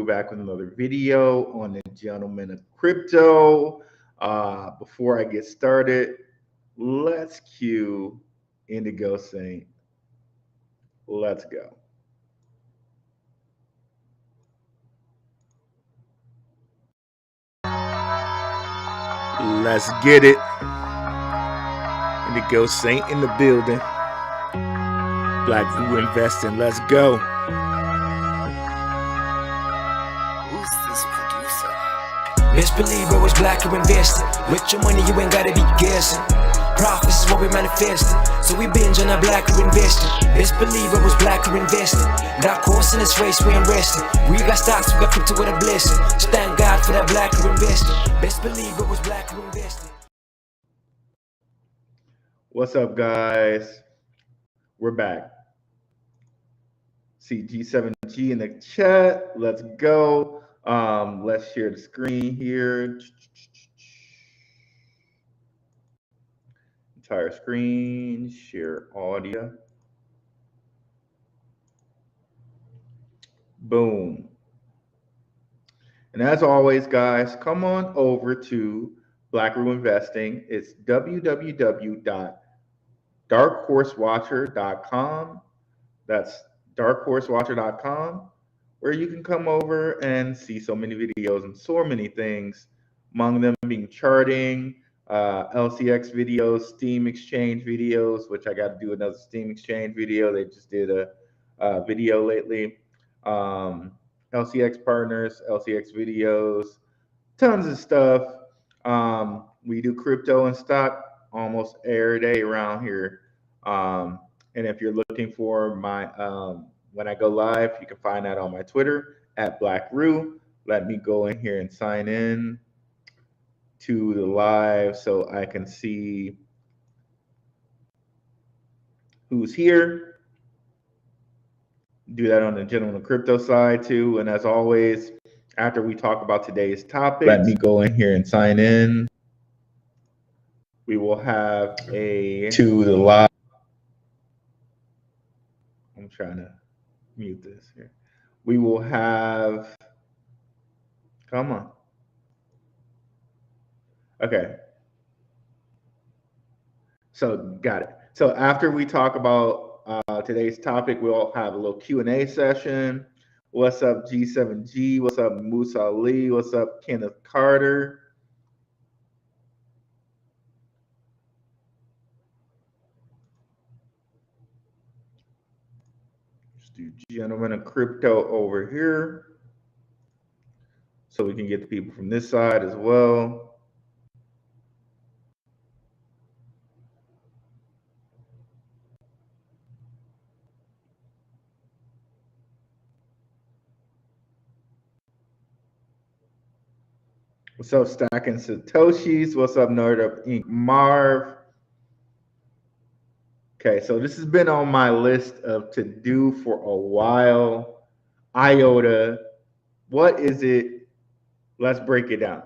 back with another video on the Gentleman of Crypto. Before I get started, let's cue Indigo Saint. Let's go. Let's get it. Indigo Saint in the building. Blackrue investing. Let's go. Who's this producer? Best believe I was Blackrue investing. With your money, you ain't gotta be guessing. Profits is what we manifesting. So we binge on our Blackrue investing. Best believe I was Blackrue investing. Dark horse in this race, we ain't resting. We got stocks, we got crypto with a blessing. So thank God for that Blackrue investing. Best believe I was Blackrue investing. What's up, guys? We're back. See G7G in the chat. Let's go. Let's share the screen here. Entire screen, share audio. Boom. And as always, guys, come on over to Blackrue Investing. It's www.darkhorsewatcher.com. That's darkhorsewatcher.com, where you can come over and see so many videos and so many things, among them being charting, LCX videos, Steam Exchange videos, which I got to do another Steam Exchange video. They just did a video lately. LCX partners, LCX videos, tons of stuff. We do crypto and stock almost every day around here. And if you're looking for my when I go live, you can find that on my Twitter at Blackrue. Let me go in here and sign in to the live so I can see who's here. Do that on the Gentleman of Crypto side too. And as always, after we talk about today's topic, let me go in here and sign in. We will have a to the live. I'm trying to mute this here. We will have, come on. Okay. So got it. So after we talk about today's topic, we'll have a little Q&A session. What's up, G7G? What's up, Musa Ali? What's up, Kenneth Carter? Let's do Gentleman of Crypto over here, so we can get the people from this side as well. What's up, Stacking Satoshis? What's up, Nerd Up Inc. Marv? Okay, so this has been on my list of to do for a while. IOTA, what is it? Let's break it down.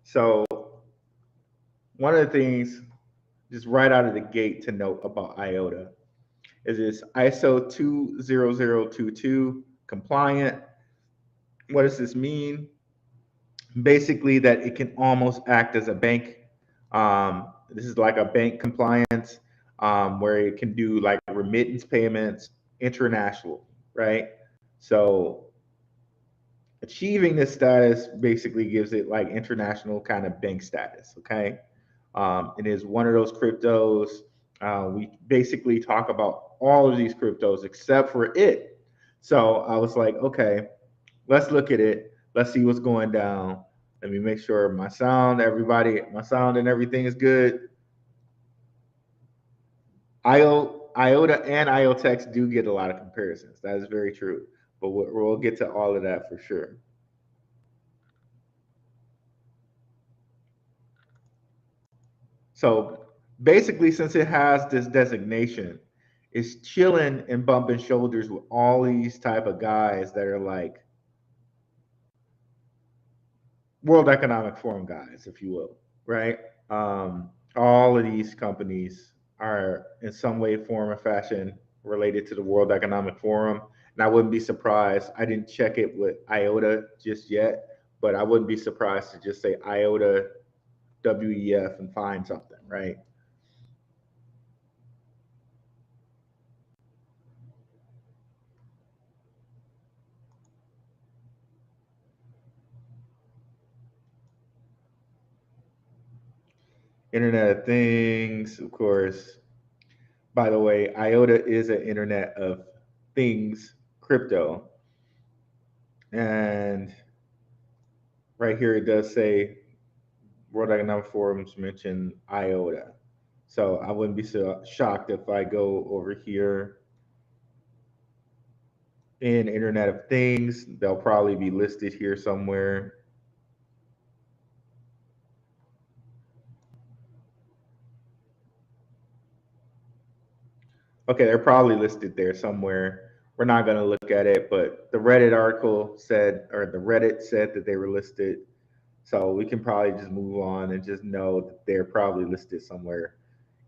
So one of the things, just right out of the gate to note about IOTA, is it's ISO 20022 compliant. What does this mean? Basically that it can almost act as a bank. This is like a bank compliance where it can do like remittance payments international, right? So achieving this status basically gives it like international kind of bank status, okay? It is one of those cryptos. We basically talk about all of these cryptos except for it. So I was like, okay, let's look at it. Let's see what's going down. Let me make sure my sound and everything is good. IOTA and IOTEX do get a lot of comparisons. That is very true. But we'll get to all of that for sure. So basically, since it has this designation, it's chilling and bumping shoulders with all these type of guys that are like World Economic Forum guys, if you will, right? All of these companies are in some way, form, or fashion related to the World Economic Forum. And I wouldn't be surprised. I didn't check it with IOTA just yet, but I wouldn't be surprised to just say IOTA WEF and find something, right? Internet of Things, of course. By the way, IOTA is an Internet of Things crypto. And right here it does say World Economic Forum's mention IOTA. So I wouldn't be so shocked if I go over here in Internet of Things. They'll probably be listed here somewhere. Okay, they're probably listed there somewhere. We're not going to look at it, but the Reddit article said, or the Reddit said that they were listed. So we can probably just move on and just know that they're probably listed somewhere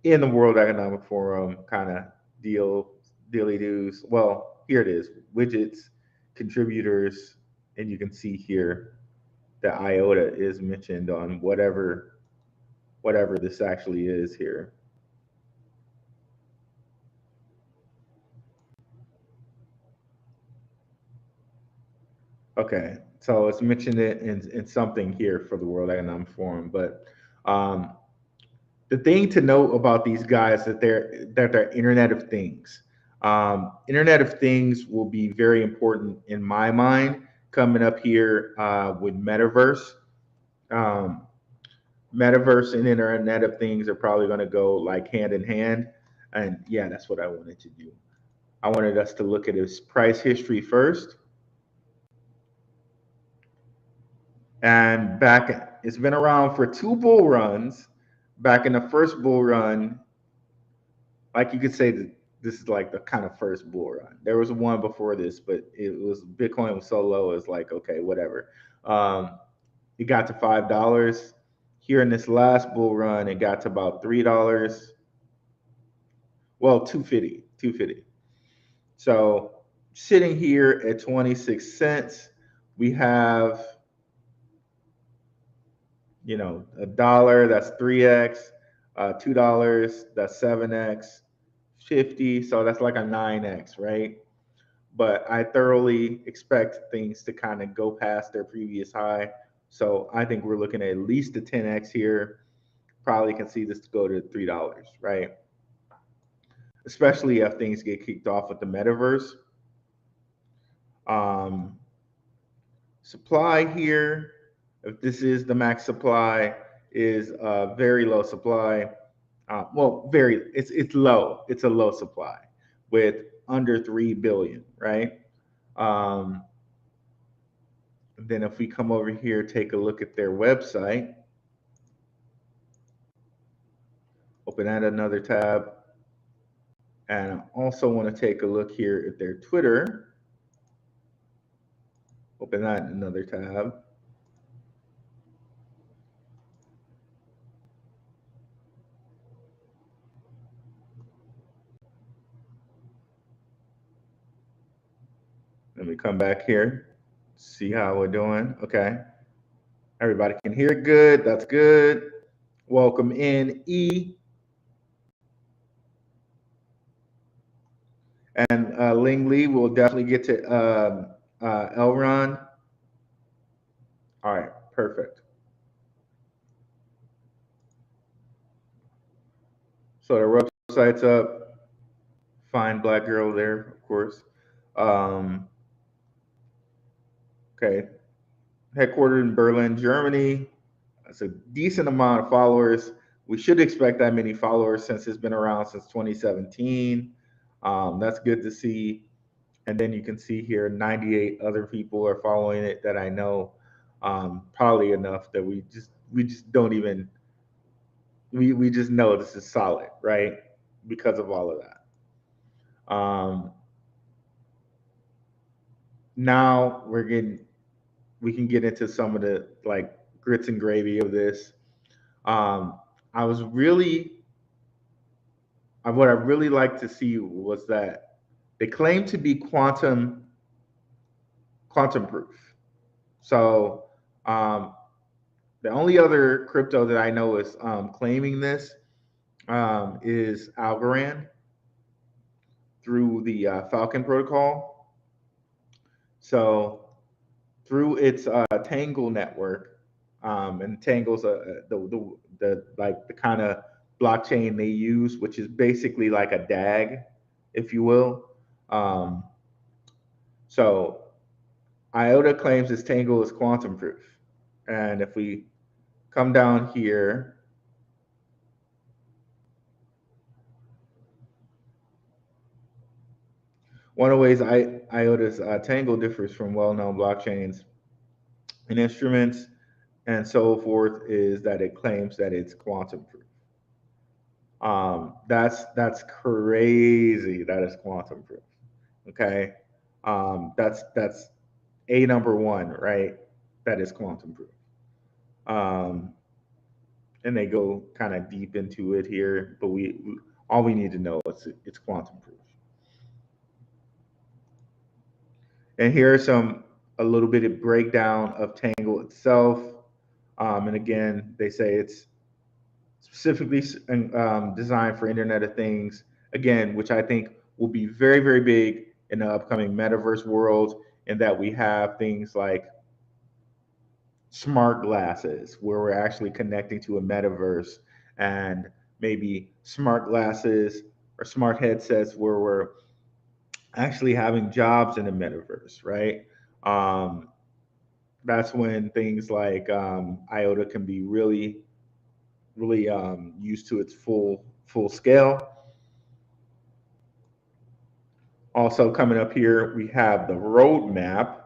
in the World Economic Forum kind of dealy doos. Well, here it is: widgets, contributors, and you can see here that IOTA is mentioned on whatever this actually is here. Okay, so it's mentioned it in something here for the World Economic Forum, but um, the thing to note about these guys that they're Internet of Things. Internet of Things will be very important in my mind coming up here with Metaverse. Um, Metaverse and Internet of Things are probably going to go like hand in hand, and yeah, that's what I wanted to do. I wanted us to look at his price history first, and back it's been around for two bull runs. Back in the first bull run, like you could say that this is like the kind of first bull run. There was one before this, but it was Bitcoin was so low, it's like okay, whatever. Um, it got to $5. Here in this last bull run, it got to about $3. Well, 250, 250. So sitting here at 26 cents, we have $1, that's 3x, $2, that's 7x, 50, so that's like a 9x, right? But I thoroughly expect things to kind of go past their previous high. So I think we're looking at least a 10x here. Probably can see this go to $3, right? Especially if things get kicked off with the metaverse. Um, Supply here, if this is the max supply, is very low supply. It's low. It's a low supply with under 3 billion, right? Um, then if we come over here, take a look at their website, open that another tab, and I also want to take a look here at their Twitter, open that another tab. Let me come back here, see how we're doing. Okay. Everybody can hear it good. That's good. Welcome in, E. And Ling Lee, we'll definitely get to Elron. All right, perfect. So the website's up. Fine black girl there, of course. Okay, headquartered in Berlin, Germany. That's a decent amount of followers. We should expect that many followers since it's been around since 2017. That's good to see. And then you can see here 98 other people are following it that I know. Probably enough that we just don't even we just know this is solid, right? Because of all of that. Now we can get into some of the like grits and gravy of this. I what I really like to see was that They claim to be quantum proof. So the only other crypto that I know is claiming this is Algorand through the Falcon protocol. So through its Tangle network, and Tangle's the like the kind of blockchain they use, which is basically like a DAG, if you will. Um, so IOTA claims its Tangle is quantum proof, and if we come down here, one of the ways IOTA's Tangle differs from well-known blockchains and instruments and so forth is that it claims that it's quantum proof. That's crazy. That is quantum proof. Okay, that's a number one, right? That is quantum proof. Um, and they go kind of deep into it here, but we all we need to know is it's quantum proof. And here are some a little bit of breakdown of Tangle itself. And again, they say it's specifically designed for Internet of Things, again, which I think will be very, very big in the upcoming metaverse world, and that we have things like smart glasses where we're actually connecting to a metaverse, and maybe smart glasses or smart headsets where we're actually having jobs in the metaverse, right? Um, that's when things like IOTA can be really used to its full scale. Also coming up here, we have the roadmap.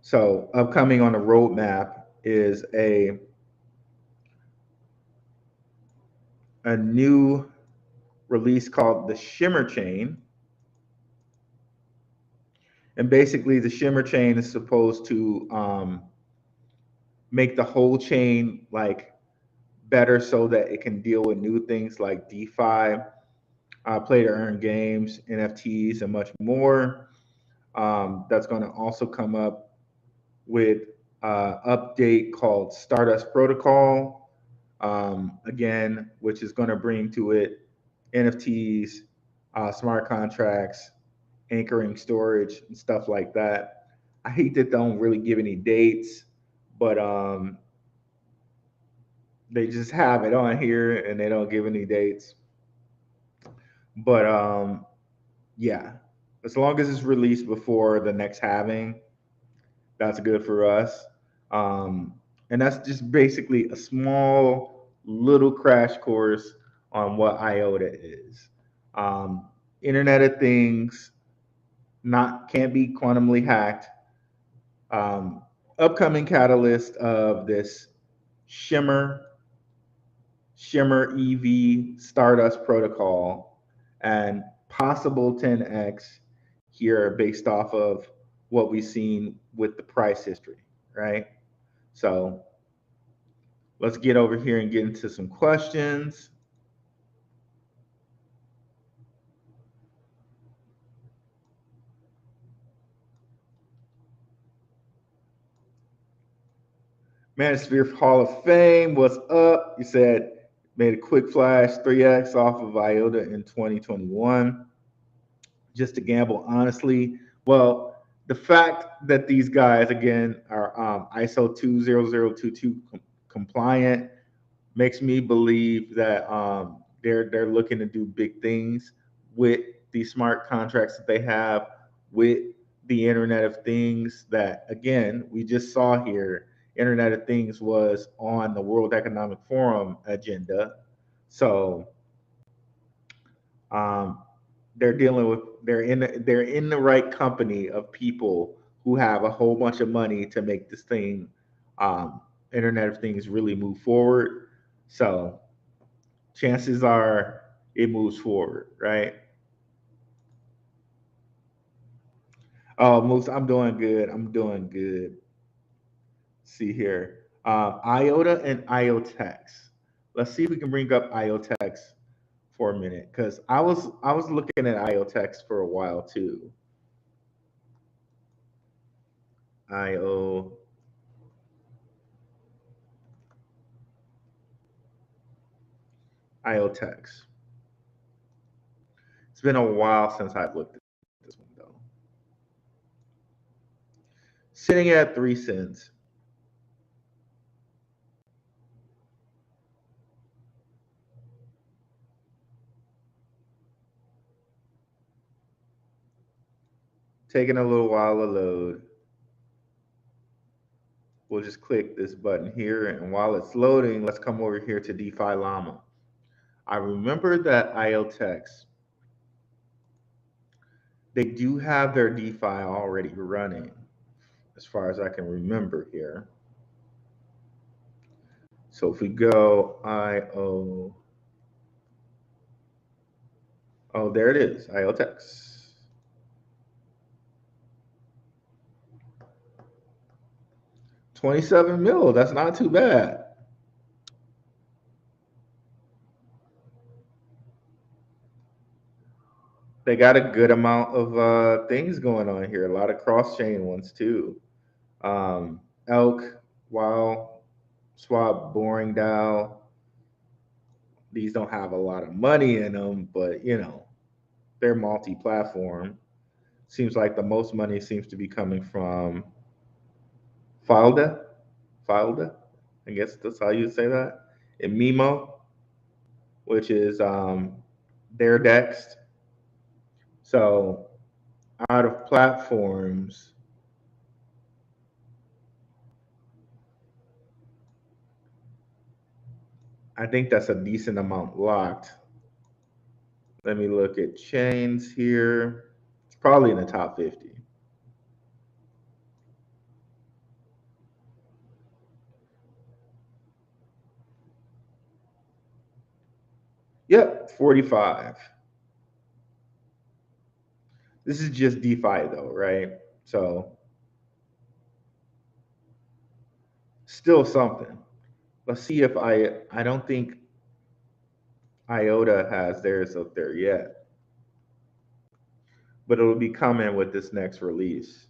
So upcoming on the roadmap is a new release called the Shimmer Chain. And basically the Shimmer Chain is supposed to make the whole chain like better so that it can deal with new things like DeFi, play to earn games, NFTs, and much more. That's going to also come up with update called Stardust Protocol, again, which is going to bring to it NFTs, smart contracts, anchoring storage, and stuff like that. I hate that they don't really give any dates, but they just have it on here and they don't give any dates. But yeah, as long as it's released before the next halving, that's good for us. Um, and that's just basically a small little crash course on what IOTA is. Um, Internet of Things not can't be quantumly hacked. Um, Upcoming catalyst of this Shimmer EV Stardust protocol and possible 10x here based off of what we've seen with the price history, right? So let's get over here and get into some questions. Manosphere Hall of Fame, what's up? You said made a quick flash 3x off of IOTA in 2021. Just to gamble, honestly. Well, the fact that these guys again are ISO 20022 compliant makes me believe that they're looking to do big things with these smart contracts that they have with the Internet of Things. That again we just saw here. Internet of Things was on the World Economic Forum agenda, so um, they're in the right company of people who have a whole bunch of money to make this thing, Internet of Things, really move forward. So chances are it moves forward, right? Oh, Moose, I'm doing good. I'm doing good. See here, IOTA and IOTEX. Let's see if we can bring up IOTEX for a minute, because I was looking at IOTEX for a while too. IOTEX. It's been a while since I've looked at this one though. Sitting at 3 cents. Taking a little while to load. We'll just click this button here, and while it's loading, let's come over here to DeFi Llama. I remember that IOTEX, they do have their DeFi already running, as far as I can remember here. So if we go oh, there it is, IOTEX. $27 mil, that's not too bad. They got a good amount of things going on here, a lot of cross-chain ones too. Elk, Wild, Swap, Boring DAO. These don't have a lot of money in them, but they're multi-platform. Seems like the most money seems to be coming from Filda. Filda, I guess that's how you say that. And Mimo, which is their Dext. So out of platforms, I think that's a decent amount locked. Let me look at chains here. It's probably in the top 50. Yep, 45. This is just DeFi though, right? So still something. Let's see if I don't think IOTA has theirs up there yet, but it'll be coming with this next release.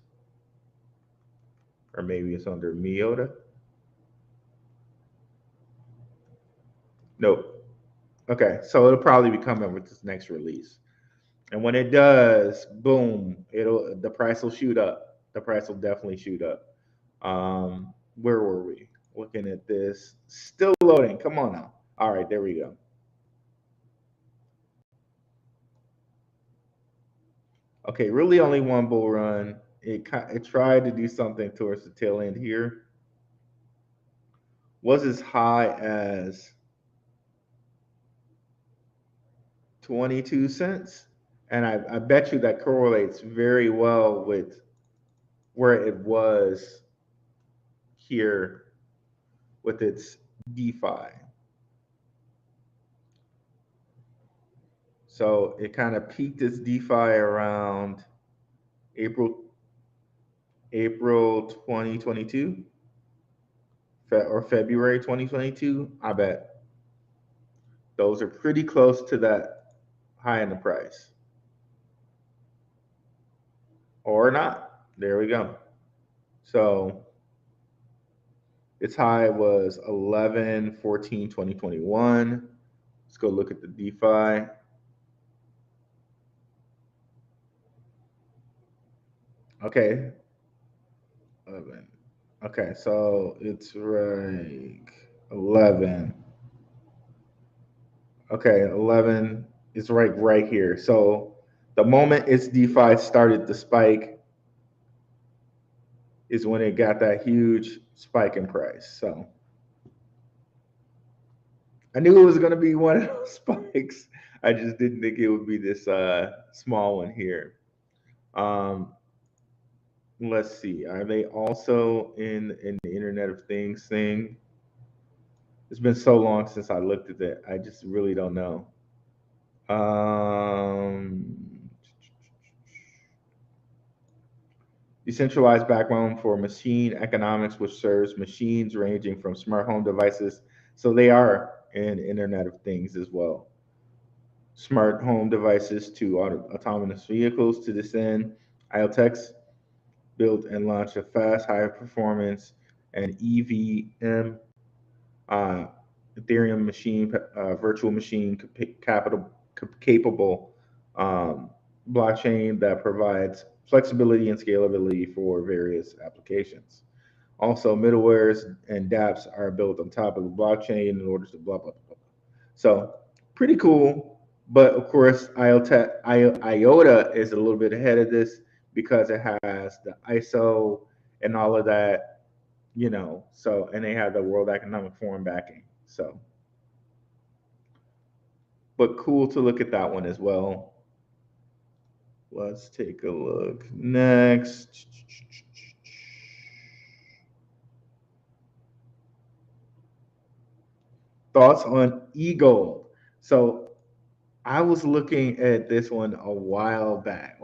Or maybe it's under IOTA. Nope. Okay, so it'll probably be coming with this next release. And when it does, boom, the price will shoot up. The price will definitely shoot up. Where were we? Looking at this. Still loading. Come on now. All right, there we go. Okay, really only one bull run. It tried to do something towards the tail end here. Was as high as 22 cents. And I bet you that correlates very well with where it was here with its DeFi. So it kind of peaked its DeFi around April 2022 or February 2022. I bet those are pretty close to that high in the price. Or not. There we go. So its high was 11/14/2021. Let's go look at the DeFi. Okay. 11. Okay, so it's like 11. Okay, 11 is right here. So the moment its DeFi started to spike is when it got that huge spike in price. So I knew it was going to be one of those spikes. I just didn't think it would be this small one here. Let's see. Are they also in the Internet of Things thing? It's been so long since I looked at it. I just really don't know. Decentralized backbone for machine economics, which serves machines ranging from smart home devices. So they are and Internet of Things as well. Smart home devices to autonomous vehicles to this end. IOTEX built and launched a fast, high performance, and EVM, uh, Ethereum machine, virtual machine capable um, blockchain that provides flexibility and scalability for various applications. Also, middlewares and dApps are built on top of the blockchain in order to blah, blah, blah. So, pretty cool. But of course, IOTA is a little bit ahead of this because it has the ISO and all of that, So, and they have the World Economic Forum backing. So, but cool to look at that one as well. Let's take a look next. Thoughts on eGold. So I was looking at this one a while back,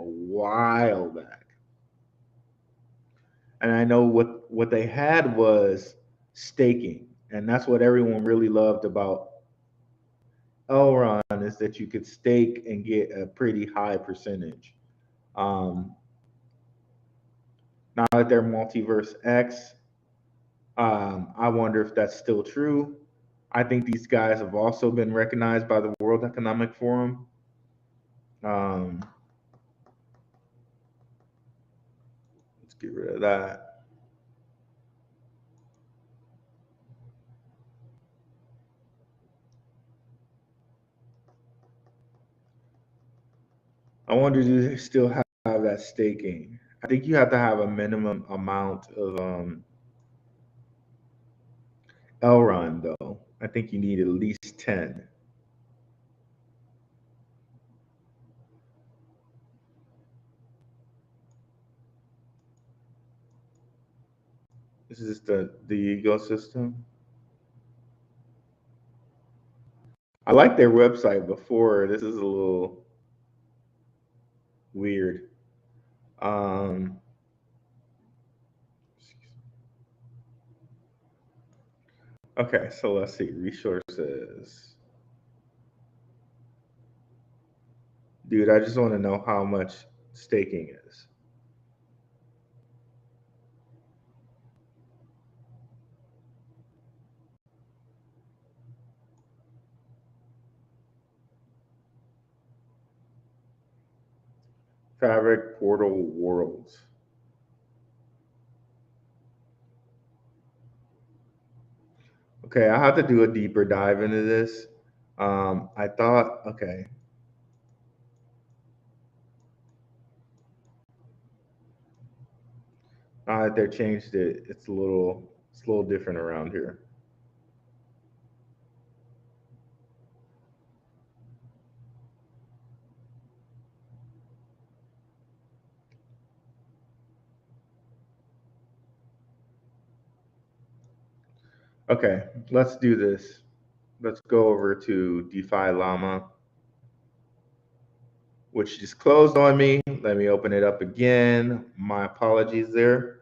and I know what they had was staking, and that's what everyone really loved about Elron is that you could stake and get a pretty high percentage. Um, Now that they're Multiverse X, I wonder if that's still true. I think these guys have also been recognized by the World Economic Forum. Let's get rid of that. I wonder, do they still have that staking? I think you have to have a minimum amount of Elrond, though. I think you need at least 10. This is the ecosystem. I like their website before. This is a little weird. Um, okay, so let's see. Resources. Dude, I just want to know how much staking is. Fabric Portal Worlds. Okay, I have to do a deeper dive into this. I thought, okay. Now that they changed it, it's a little different around here. Okay, let's do this. Let's go over to DeFi Llama, which just closed on me. Let me open it up again. My apologies there.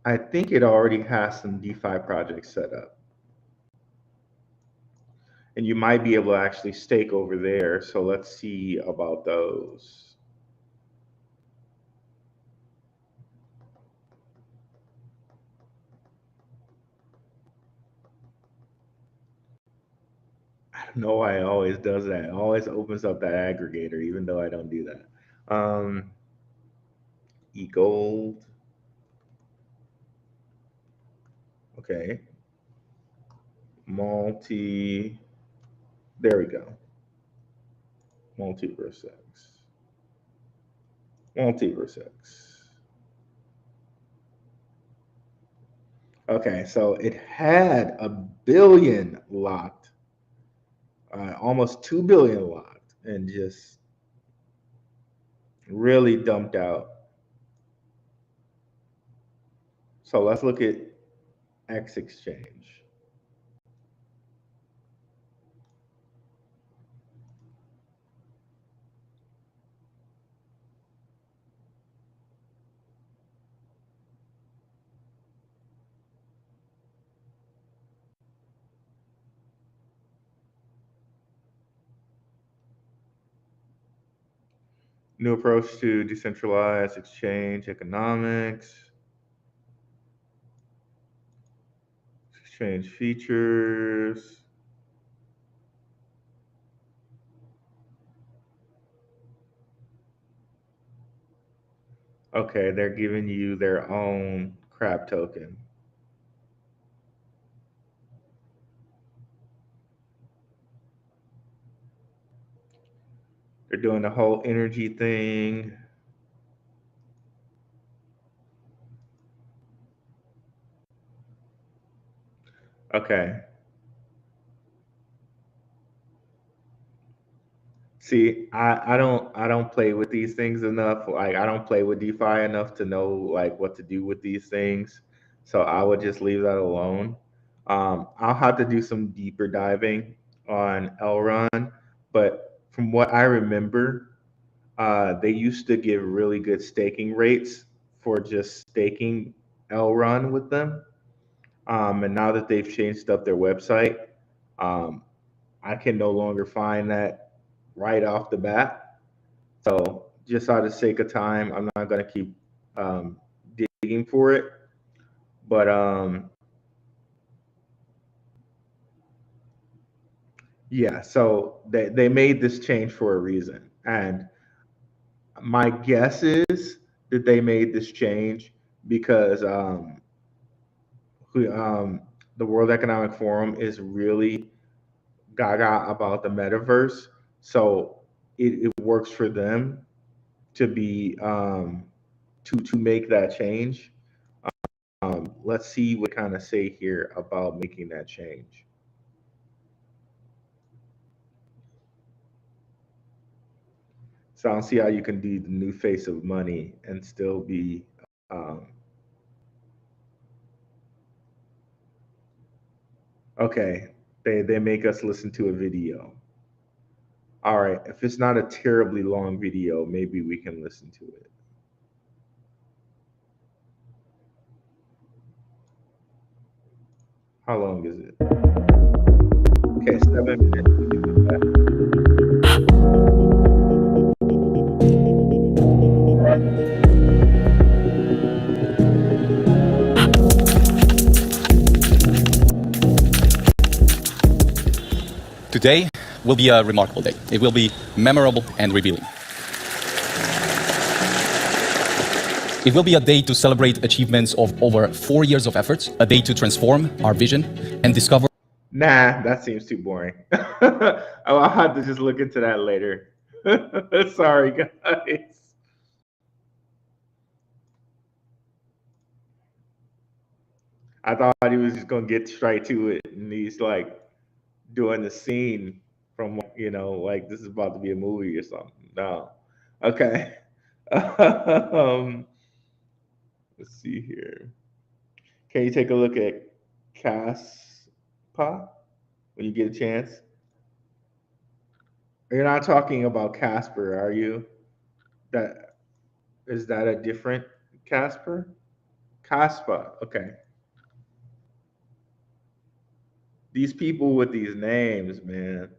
I think it already has some DeFi projects set up. And you might be able to actually stake over there. So let's see about those. I don't know why it always does that. It always opens up that aggregator, even though I don't do that. eGold. Okay. There we go. Multiverse X. Multiverse X. Okay, so it had 1 billion locked, almost 2 billion locked, and just really dumped out. So let's look at X Exchange. New approach to decentralized exchange economics, exchange features. Okay, they're giving you their own crap token. They're doing the whole energy thing. Okay. See, I don't play with these things enough. Like I don't play with DeFi enough to know like what to do with these things. So I would just leave that alone. I'll have to do some deeper diving on Elron, but from what I remember, they used to give really good staking rates for just staking Elron with them. And now that they've changed up their website, um, I can no longer find that right off the bat. So just out of sake of time, I'm not going to keep um, digging for it. But yeah, so they made this change for a reason. And my guess is that they made this change because who, the World Economic Forum is really gaga about the metaverse. So it works for them to be to make that change. Let's see what kind of say here about making that change. So I don't see how you can be the new face of money and still be. Um, okay, they make us listen to a video. All right, if it's not a terribly long video, maybe we can listen to it. How long is it? Okay, 7 minutes. We can do that. Today will be a remarkable day. It will be memorable and revealing. It will be a day to celebrate achievements of over 4 years of efforts, a day to transform our vision and discover. Nah, that seems too boring. I'll have to just look into that later. Sorry, guys. I thought he was just gonna get straight to it, and he's like doing the scene from like this is about to be a movie or something. No, okay. um, let's see here. Can you take a look at Caspa when you get a chance? You're not talking about Casper, are you? That is that a different Casper? Caspa. Okay. These people with these names, man.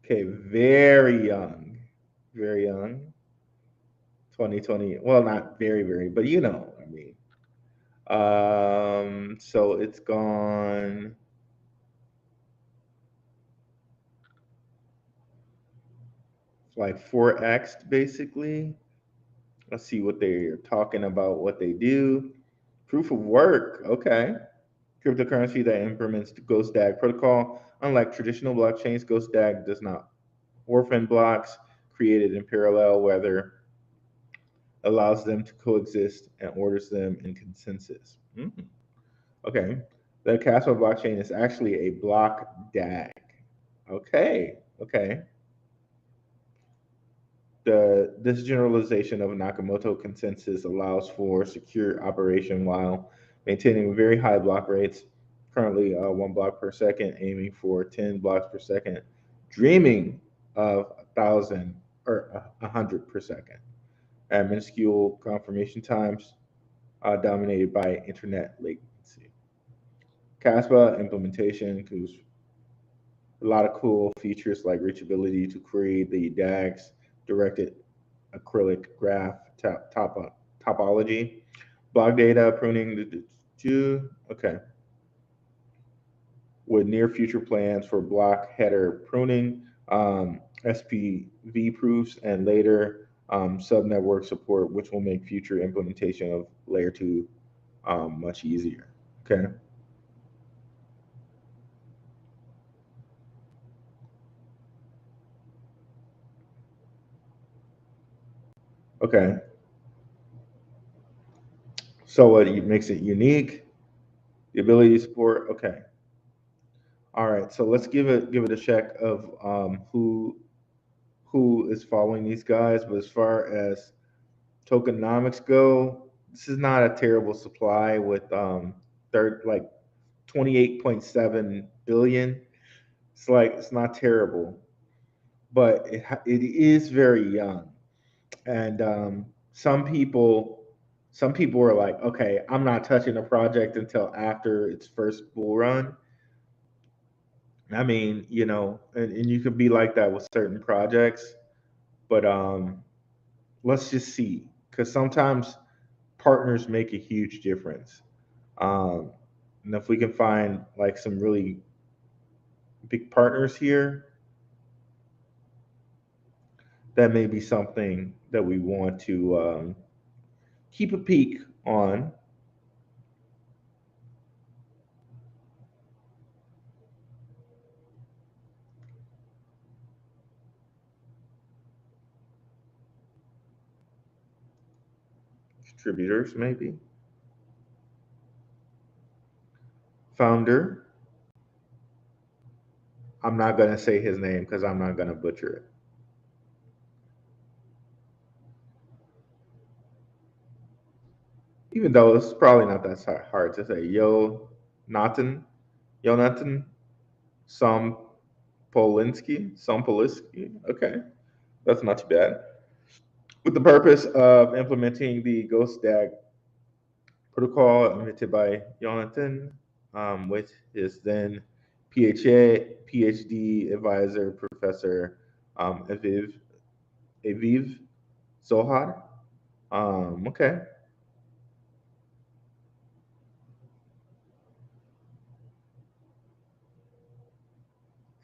Okay, very young. Very young. 2020. Well, not very, very, but I mean. So it's gone like 4x basically. Let's see what they're talking about, what they do. Proof of work. Okay. Cryptocurrency that implements the Ghost DAG protocol. Unlike traditional blockchains, Ghost DAG does not orphan blocks created in parallel, whether allows them to coexist and orders them in consensus. Okay. The Casper blockchain is actually a block DAG. Okay. Okay. This generalization of Nakamoto consensus allows for secure operation while maintaining very high block rates, currently 1 block per second, aiming for 10 blocks per second, dreaming of 1,000 or 100 per second. At minuscule confirmation times, dominated by internet latency. Caspa implementation includes a lot of cool features like reachability to query the DAGs, directed acrylic graph topology, block data pruning. Okay, with near future plans for block header pruning, SPV proofs, and later subnetwork support, which will make future implementation of layer 2 much easier. Okay. Okay. So what makes it unique? The ability to support. Okay. All right. So let's give it a check of who is following these guys. But as far as tokenomics go, this is not a terrible supply with third like 28.7 billion. It's not terrible, but it is very young. And some people are like, okay, I'm not touching a project until after its first bull run. I mean, and you could be like that with certain projects, but let's just see, because sometimes partners make a huge difference. Um, and if we can find like some really big partners here, that may be something that we want to keep a peek on. Contributors, maybe. Founder. I'm not going to say his name because I'm not going to butcher it. Even though it's probably not that hard to say. Jonathan Sompolinsky. Okay, that's not too bad. With the purpose of implementing the Ghost DAG protocol invented by Jonathan, which is then PhD advisor Professor Aviv Zohar. Okay.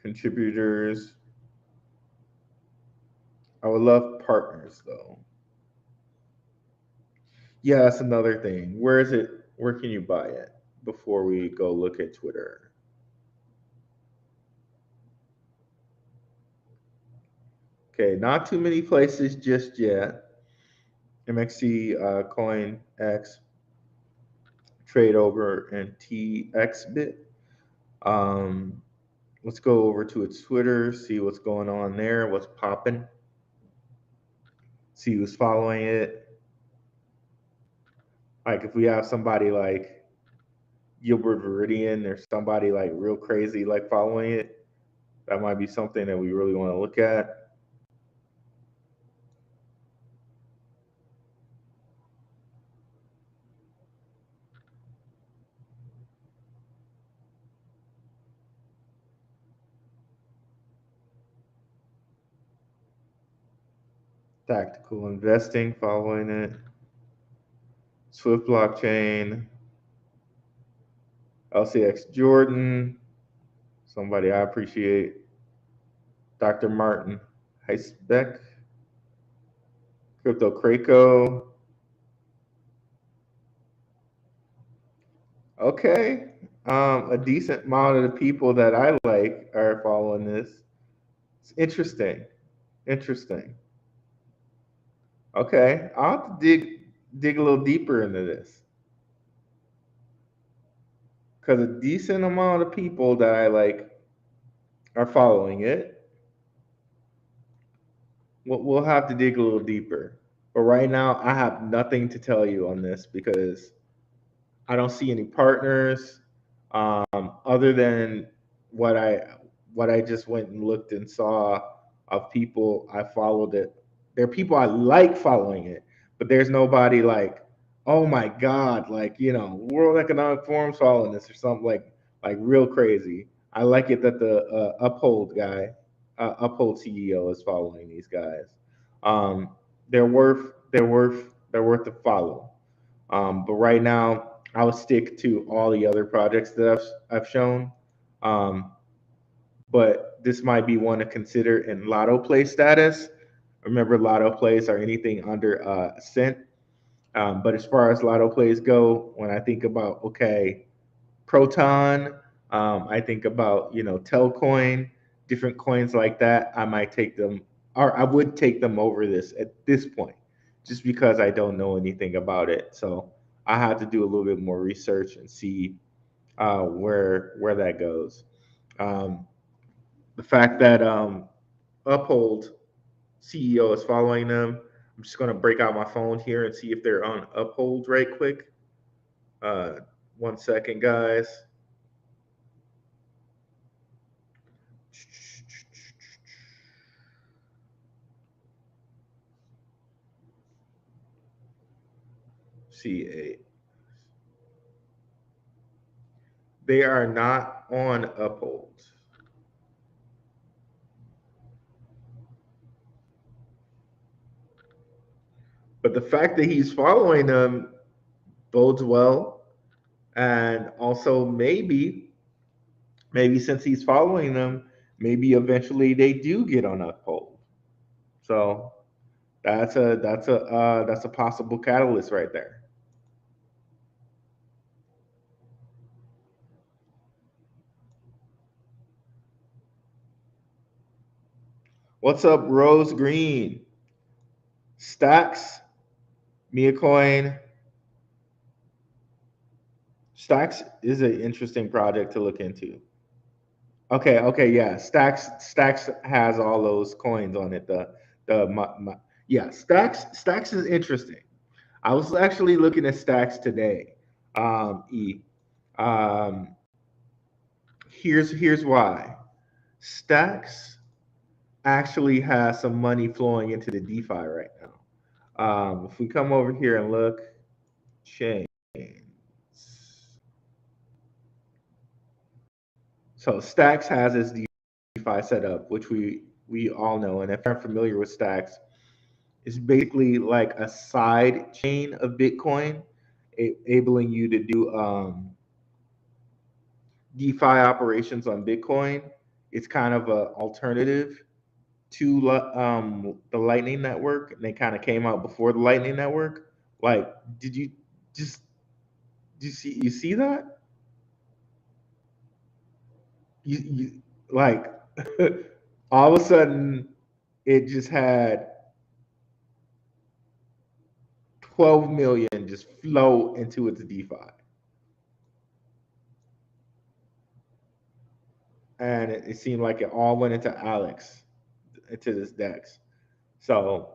Contributors. I would love partners though. Yeah, that's another thing. Where is it? Where can you buy it before we go look at Twitter? Okay, not too many places just yet. MXC, CoinX, Trade Over, and TXBit. Um, let's go over to its Twitter, see what's going on there, what's popping, see who's following it. Like if we have somebody like Gilbert Viridian or somebody like real crazy like following it, that might be something that we really want to look at. Tactical investing following it. Swift blockchain. LCX Jordan. Somebody I appreciate. Dr. Martin Heisbeck. Crypto Craco. Okay. A decent amount of the people that I like are following this. It's interesting. Interesting. Okay. I'll have to dig a little deeper into this. Because a decent amount of people that I like are following it. We'll have to dig a little deeper. But right now, I have nothing to tell you on this because I don't see any partners other than what I just went and looked and saw of people I followed it. There are people I like following it, but there's nobody like Oh my God, like World Economic Forum's following this or something like real crazy. I like it that the Uphold CEO is following these guys. Um, they're worth the follow. But right now, I would stick to all the other projects that I've shown. Um, but this might be one to consider in lotto play status. Remember, lotto plays are anything under a cent. But as far as lotto plays go, when I think about Proton, I think about Telcoin, different coins like that. I might take them, or I would take them over this at this point, just because I don't know anything about it. So I had to do a little bit more research and see where that goes. Um, the fact that Uphold CEO is following them. I'm just going to break out my phone here and see if they're on Uphold right quick. Uh, 1 second, guys. CA. They are not on Uphold. But the fact that he's following them bodes well. And also maybe since he's following them, maybe eventually they do get on Uphold. So that's a possible catalyst right there. What's up, Rose Green? Stacks, Mia Coin. Stacks is an interesting project to look into. Okay, yeah. Stacks has all those coins on it. Yeah, Stacks is interesting. I was actually looking at Stacks today. E. Um, here's why. Stacks actually has some money flowing into the DeFi right now. If we come over here and look, chains. So Stacks has its DeFi setup, which we all know. And if you're familiar with Stacks, it's basically like a side chain of Bitcoin, enabling you to do DeFi operations on Bitcoin. It's kind of an alternative to the Lightning Network, and they kind of came out before the Lightning Network. Like, just did you see that? You like all of a sudden it just had 12 million just flow into its DeFi. And it seemed like it all went into Alex, into this DEX. So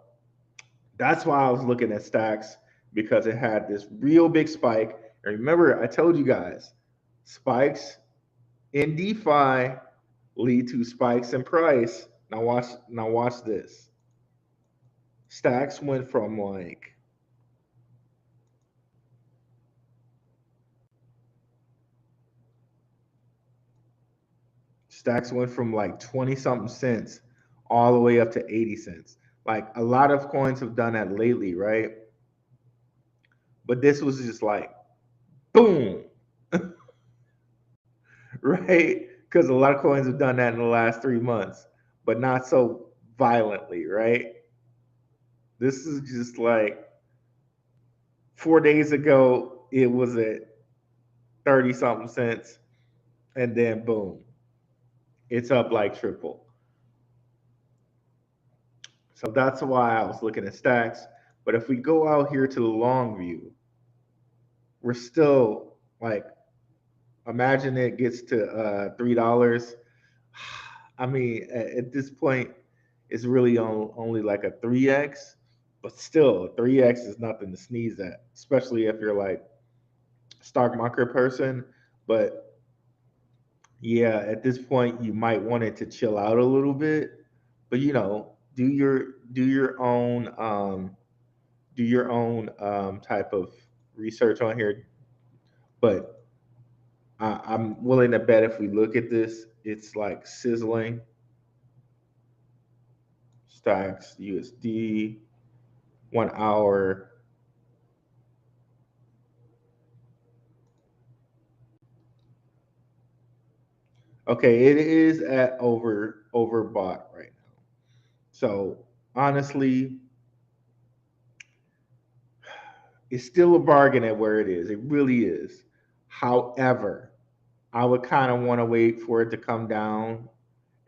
that's why I was looking at Stacks, because it had this real big spike. And remember, I told you guys, spikes in DeFi lead to spikes in price. Now watch this. Stacks went from like 20 something cents all the way up to 80 cents. Like a lot of coins have done that lately, right? But this was just like boom, right? Because a lot of coins have done that in the last 3 months, but not so violently, right? This is just like 4 days ago, it was at 30 something cents, and then boom, it's up like triple. So that's why I was looking at Stacks. But if we go out here to the long view, we're still like, imagine it gets to $3. I mean, at this point, it's really only like a 3x, but still, 3x is nothing to sneeze at, especially if you're like a stock market person. But yeah, at this point, you might want it to chill out a little bit, but do your own type of research on here, but I'm willing to bet if we look at this, it's like sizzling. Stacks USD 1 hour. Okay, it is at overbought right now. So honestly, it's still a bargain at where it is. It really is. However, I would kind of want to wait for it to come down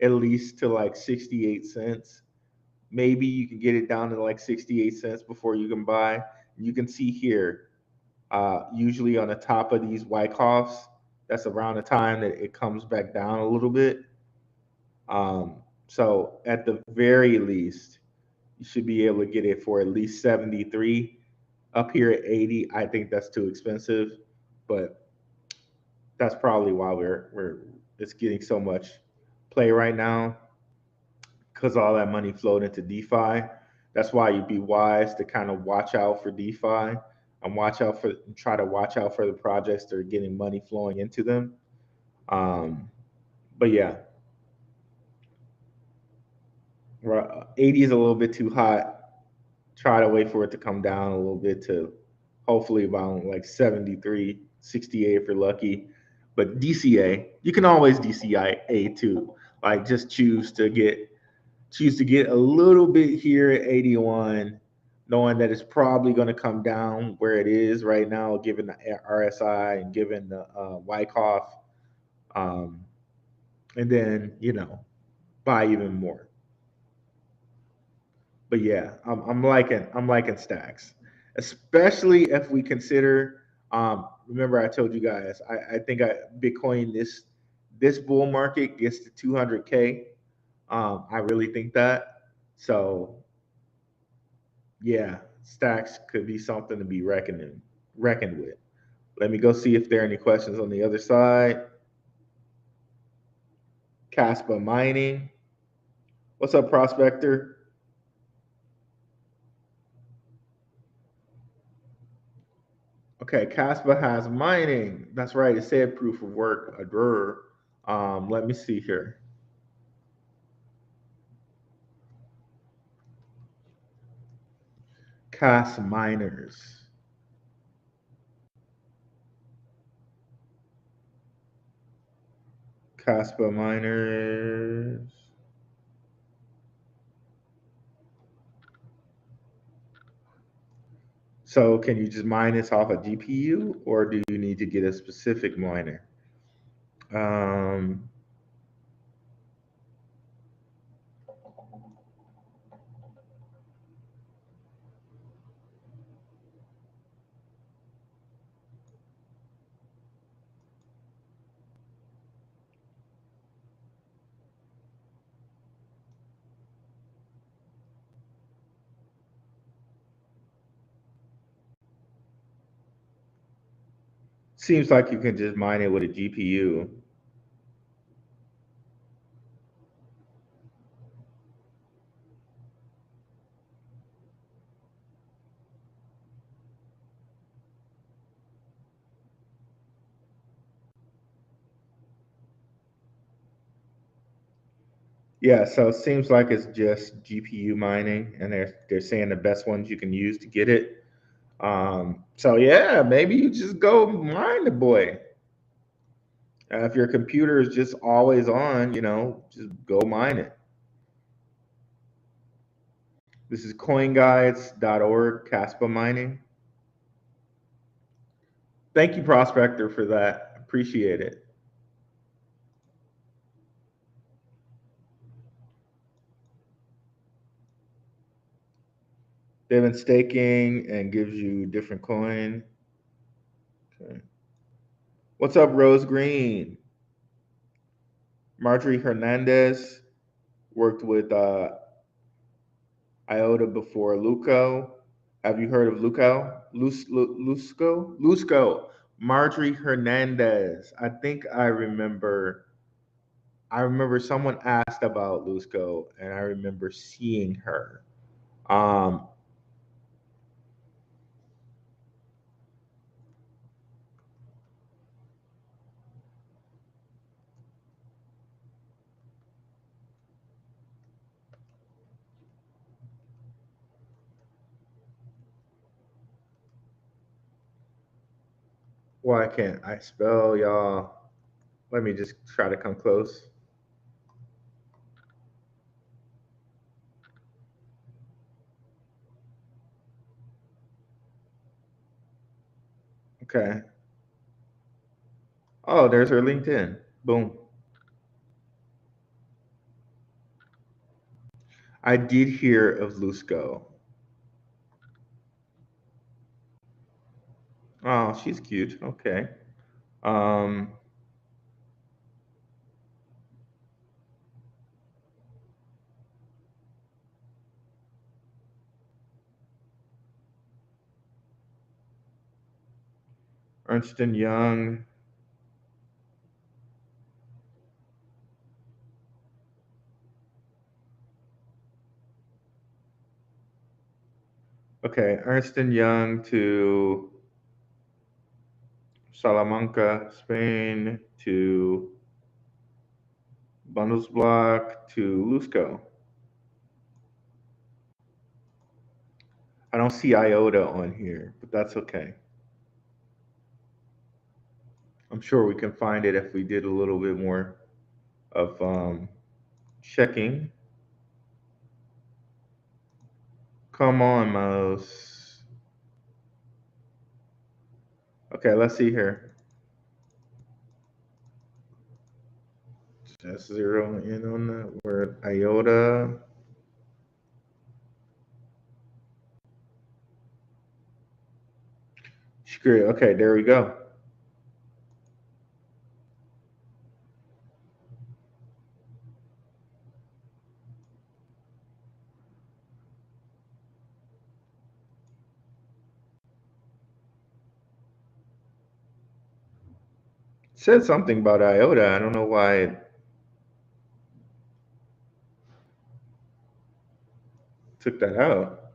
at least to like 68 cents. Maybe you can get it down to like 68 cents before you can buy. You can see here, usually on the top of these Wyckoffs, that's around the time that it comes back down a little bit. So at the very least, you should be able to get it for at least 73. Up here at 80, I think that's too expensive, but that's probably why we're it's getting so much play right now, because all that money flowed into DeFi. That's why you'd be wise to kind of watch out for DeFi and try to watch out for the projects that are getting money flowing into them. But yeah, 80 is a little bit too hot. Try to wait for it to come down a little bit to hopefully about like 73, 68 if you're lucky. But DCA, you can always DCA too. Like just choose to get a little bit here at 81, knowing that it's probably going to come down where it is right now, given the RSI and given the Wyckoff, and then buy even more. But yeah, I'm liking stacks, especially if we consider. Remember, I told you guys I think Bitcoin this bull market gets to 200K. I really think that. So yeah, stacks could be something to be reckoned with. Let me go see if there are any questions on the other side. Caspa Mining. What's up, Prospector? Okay, Caspa has mining. That's right. It said proof of work. Let me see here. Cas miners. Caspa miners. So can you just mine this off a GPU, or do you need to get a specific miner? Um, Seems like you can just mine it with a GPU. Yeah, so it seems like it's just GPU mining, and they're saying the best ones you can use to get it. So yeah, maybe you just go mine the boy. If your computer is just always on, just go mine it. This is coinguides.org, Caspa mining. Thank you, Prospector, for that. Appreciate it. They've been staking and gives you different coin. Okay. What's up, Rose Green? Marjorie Hernandez worked with IOTA before Luco. Have you heard of Luco? Lusco. Marjorie Hernandez. I think I remember someone asked about Lusco, and I remember seeing her. Why can't I spell, y'all? Let me just try to come close. Okay. Oh, there's her LinkedIn. Boom. I did hear of Lusco. Oh, she's cute. Okay. Um, Ernst and Young. Okay, Ernst and Young to Salamanca, Spain to Bundesblock to Lusco. I don't see IOTA on here, but that's okay. I'm sure we can find it if we did a little bit more of checking. Come on, mouse. Okay, let's see here. Just zero in on that word IOTA. Screw it. Okay, there we go. It said something about IOTA. I don't know why it took that out.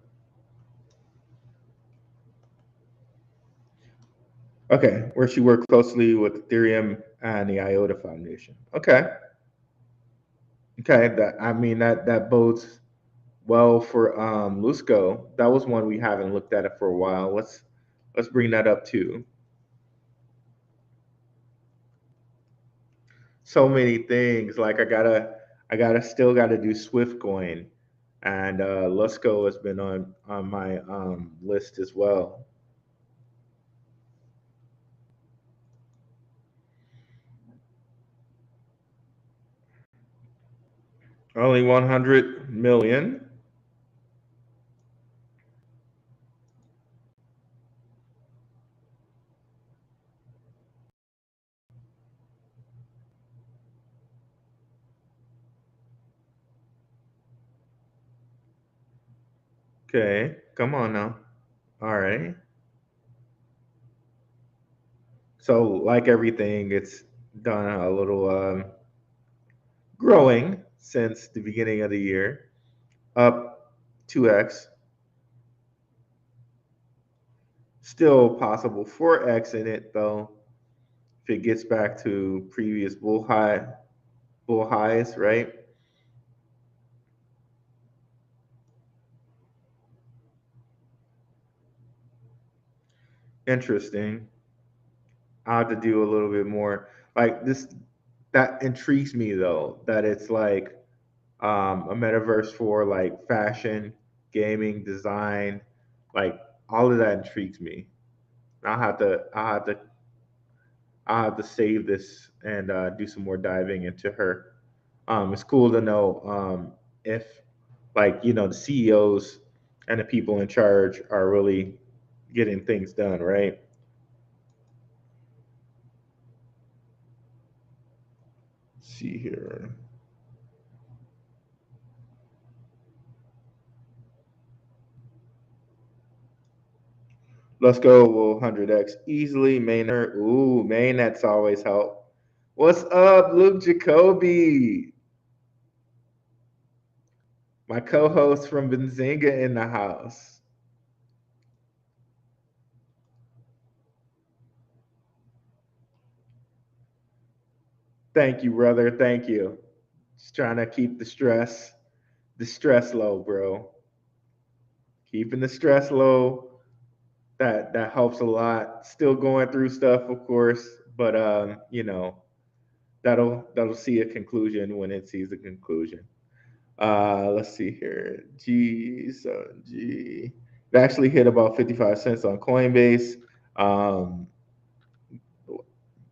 Okay, where she worked closely with Ethereum and the IOTA Foundation. Okay. Okay, that bodes well for Lusco. That was one we haven't looked at it for a while. Let's bring that up too. So many things. Like I still gotta do Swift coin, and Lusco has been on my list as well. Only 100 million. Okay, come on now. All right. So like everything, it's done a little growing since the beginning of the year, up 2x. Still possible 4x in it though, if it gets back to previous bull highs, right? Interesting. I'll have to do a little bit more. Like this, that intrigues me though. That it's like a metaverse for like fashion, gaming, design, like all of that intrigues me. I'll have to save this and do some more diving into her. It's cool to know if like the CEOs and the people in charge are really getting things done, right? Let's see here. Let's go 100x easily. Maynard. Ooh, Maynard's always help. What's up, Luke Jacoby? My co-host from Benzinga in the house. Thank you, brother. Thank you. Just trying to keep the stress low, bro. Keeping the stress low. that helps a lot. Still going through stuff, of course, but that'll see a conclusion when it sees a conclusion. Let's see here. G. It actually hit about 55 cents on Coinbase. Um,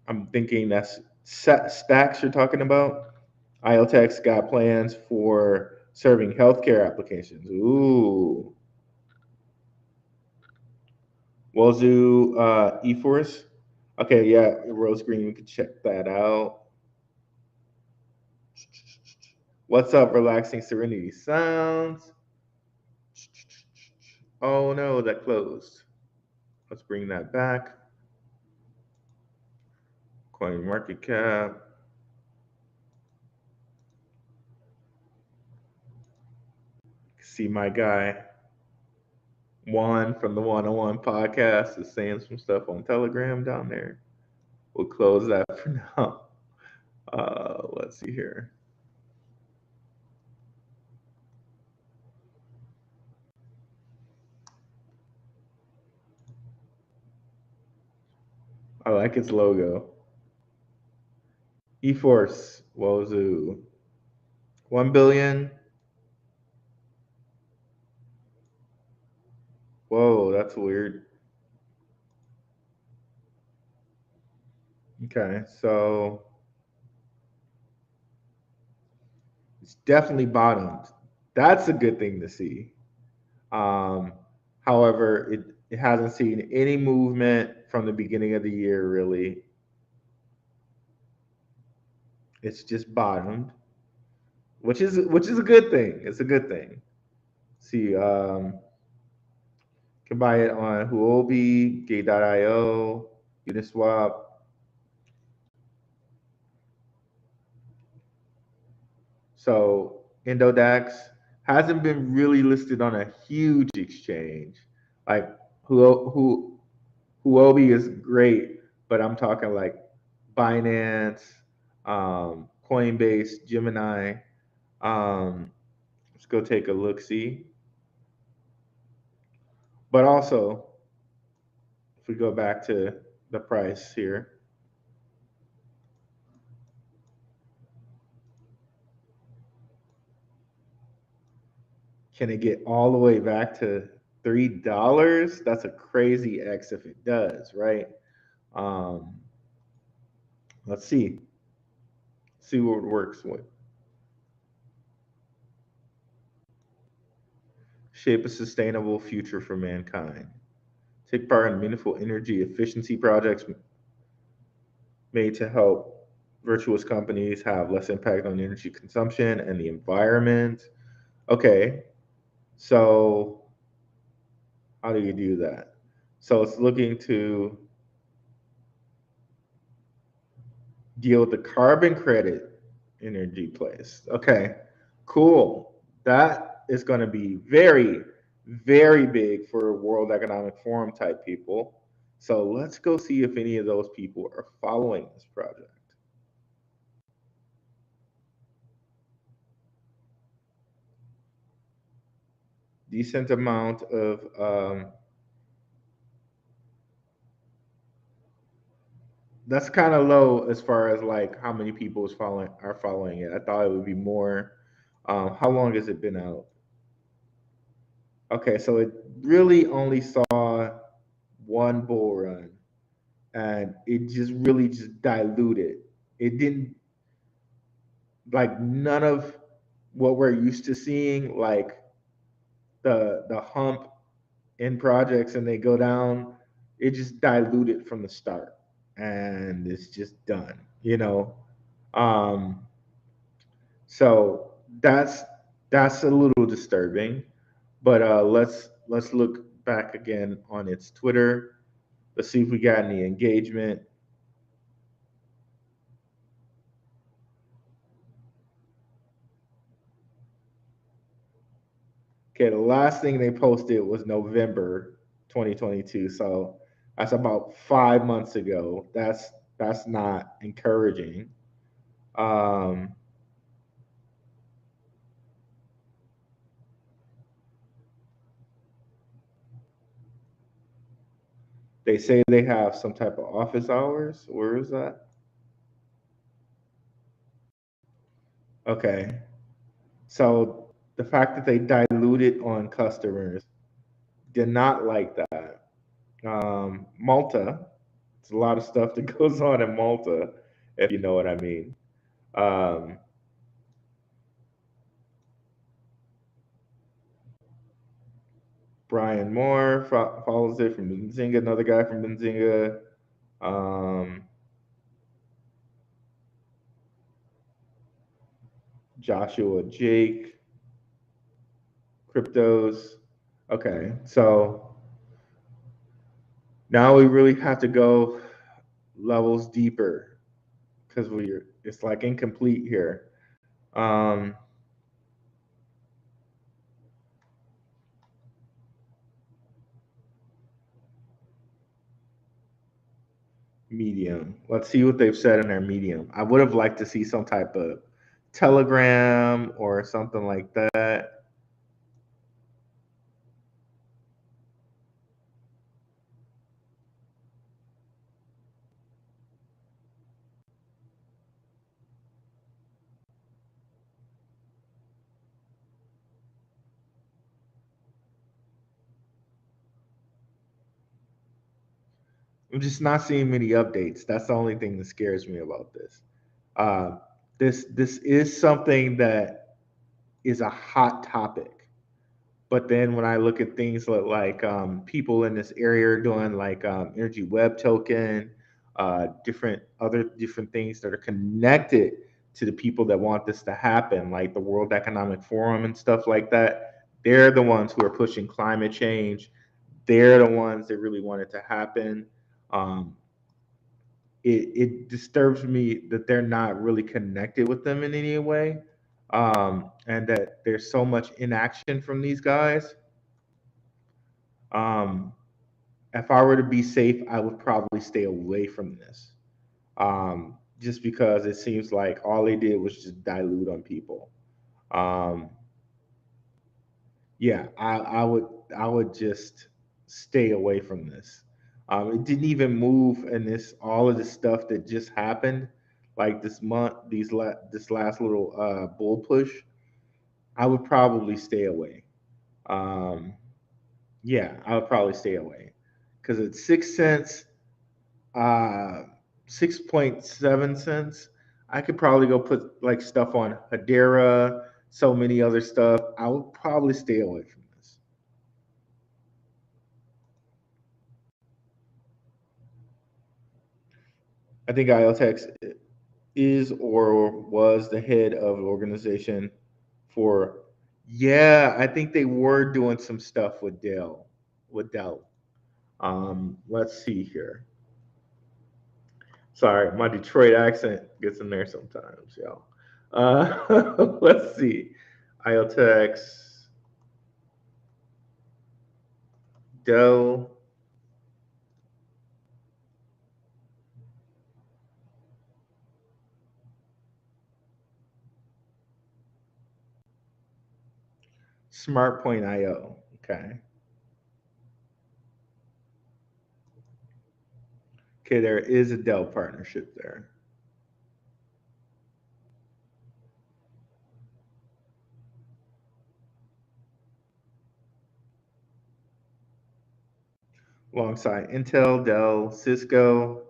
I'm thinking that's stacks you're talking about. IOTA's got plans for serving healthcare applications. Ooh. Wazoo eForce. Okay, yeah, Rose Green, we could check that out. What's up, relaxing serenity sounds? Oh no, that closed. Let's bring that back. Coin market cap. See my guy Juan from the 101 podcast is saying some stuff on Telegram down there. We'll close that for now. Let's see here. I like its logo. eForce, Wazoo. 1 billion. Whoa, that's weird. Okay, so it's definitely bottomed. That's a good thing to see. However, it hasn't seen any movement from the beginning of the year, really. It's just bottomed, which is a good thing. It's a good thing. See, can buy it on Huobi, Gate.io, Uniswap. So Indodax hasn't been really listed on a huge exchange. Like Huobi is great, but I'm talking like Binance, Coinbase, Gemini. Let's go take a look see. But also, if we go back to the price here, can it get all the way back to $3? That's a crazy X if it does, right? Let's see. See what it works with. Shape a sustainable future for mankind. Take part in meaningful energy efficiency projects made to help virtuous companies have less impact on energy consumption and the environment. Okay, so how do you do that? So it's looking to deal with the carbon credit energy place. Okay, cool. That is going to be very, very big for World Economic Forum type people. So let's go see if any of those people are following this project. Decent amount of that's kind of low as far as like how many people are following it. I thought it would be more. How long has it been out? Okay, so it really only saw one bull run, and it just really just diluted. It didn't like none of what we're used to seeing, like the hump in projects and they go down. It just diluted from the start, and it's just done. Um, so that's a little disturbing. But let's look back again on its Twitter. Let's see if we got any engagement. Okay, the last thing they posted was November 2022. So that's about 5 months ago. That's not encouraging. Um, They say they have some type of office hours. Where is that? Okay. So the fact that they diluted on customers did not like that. Malta, it's a lot of stuff that goes on in Malta, if you know what I mean. Um, Brian Moore follows it from Benzinga, another guy from Benzinga. Um, Joshua Jake, Cryptos. Okay, so now we really have to go levels deeper because it's like incomplete here. Um, Medium. Let's see what they've said in their Medium. I would have liked to see some type of Telegram or something like that. I'm just not seeing many updates. That's the only thing that scares me about this. Uh, this is something that is a hot topic. But then when I look at things like people in this area are doing like energy web token, different things that are connected to the people that want this to happen, like the World Economic Forum and stuff like that. They're the ones who are pushing climate change. They're the ones that really want it to happen. Um, it disturbs me that they're not really connected with them in any way, and that there's so much inaction from these guys. Um, if I were to be safe, I would probably stay away from this, just because it seems like all they did was just dilute on people. Um, yeah, I would just stay away from this. It didn't even move in this all of the stuff that just happened, like this month, this last little bull push. I would probably stay away. Um, yeah, I would probably stay away because it's 6 cents, uh, 6.7 cents. I could probably go put like stuff on Hedera, so many other stuff. I would probably stay away from this. I think IOTEX is or was the head of an organization for, yeah, I think they were doing some stuff with Dell. Let's see here. Sorry, my Detroit accent gets in there sometimes, y'all. Let's see. IOTEX, Dell, SmartPoint.io. Okay. Okay, there is a Dell partnership there. Alongside Intel, Dell, Cisco,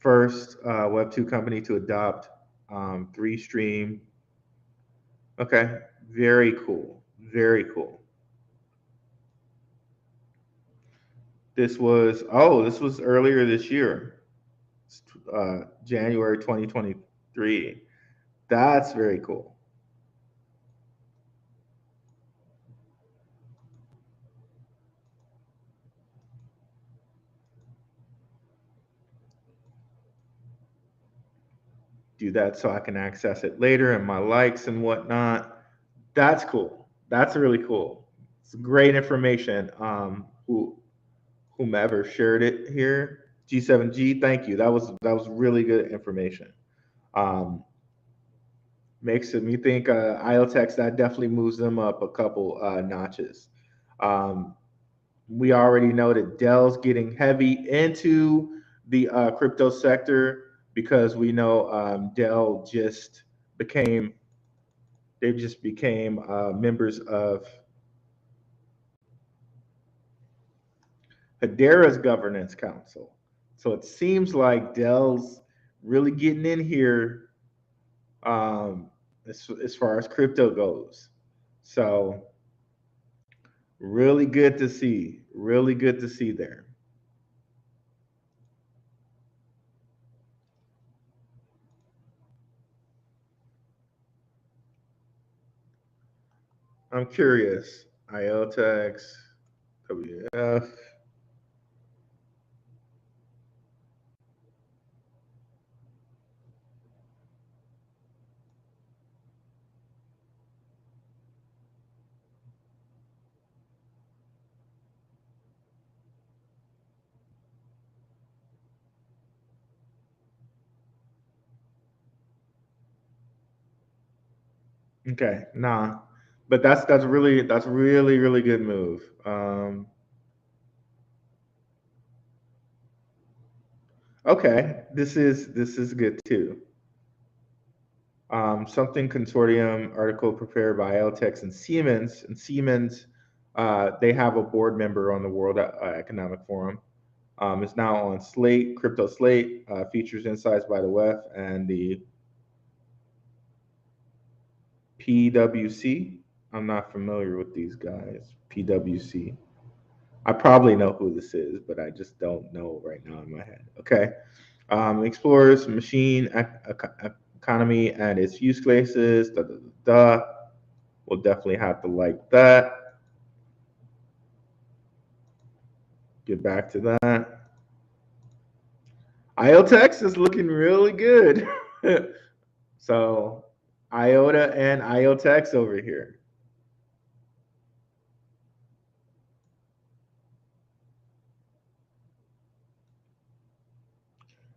first Web2 company to adopt three stream. Okay, very cool. Very cool. This was earlier this year, January 2023. That's very cool. Do that so I can access it later and my likes and whatnot. That's cool. That's really cool. It's great information. Whomever shared it here, G7G, thank you. That was really good information. Um, Makes me think IOTEX, that definitely moves them up a couple notches. Um, We already know that Dell's getting heavy into the crypto sector because we know Dell just became they just became members of Hedera's governance council. So it seems like Dell's really getting in here as far as crypto goes. So really good to see. Really good to see there. I'm curious. IOTA, WF. Okay, nah, but that's really good move. Okay, this is good too. Something consortium article prepared by Altex and Siemens. And Siemens, they have a board member on the World Economic Forum. It's now on Slate, Crypto Slate, features insights by the WEF and the PWC. I'm not familiar with these guys. PWC. I probably know who this is, but I just don't know right now in my head. Okay. Explores machine economy and its use cases. Da, da, da, da. We'll definitely have to like that. Get back to that. IOTEX is looking really good. So IOTA and IOTEX over here.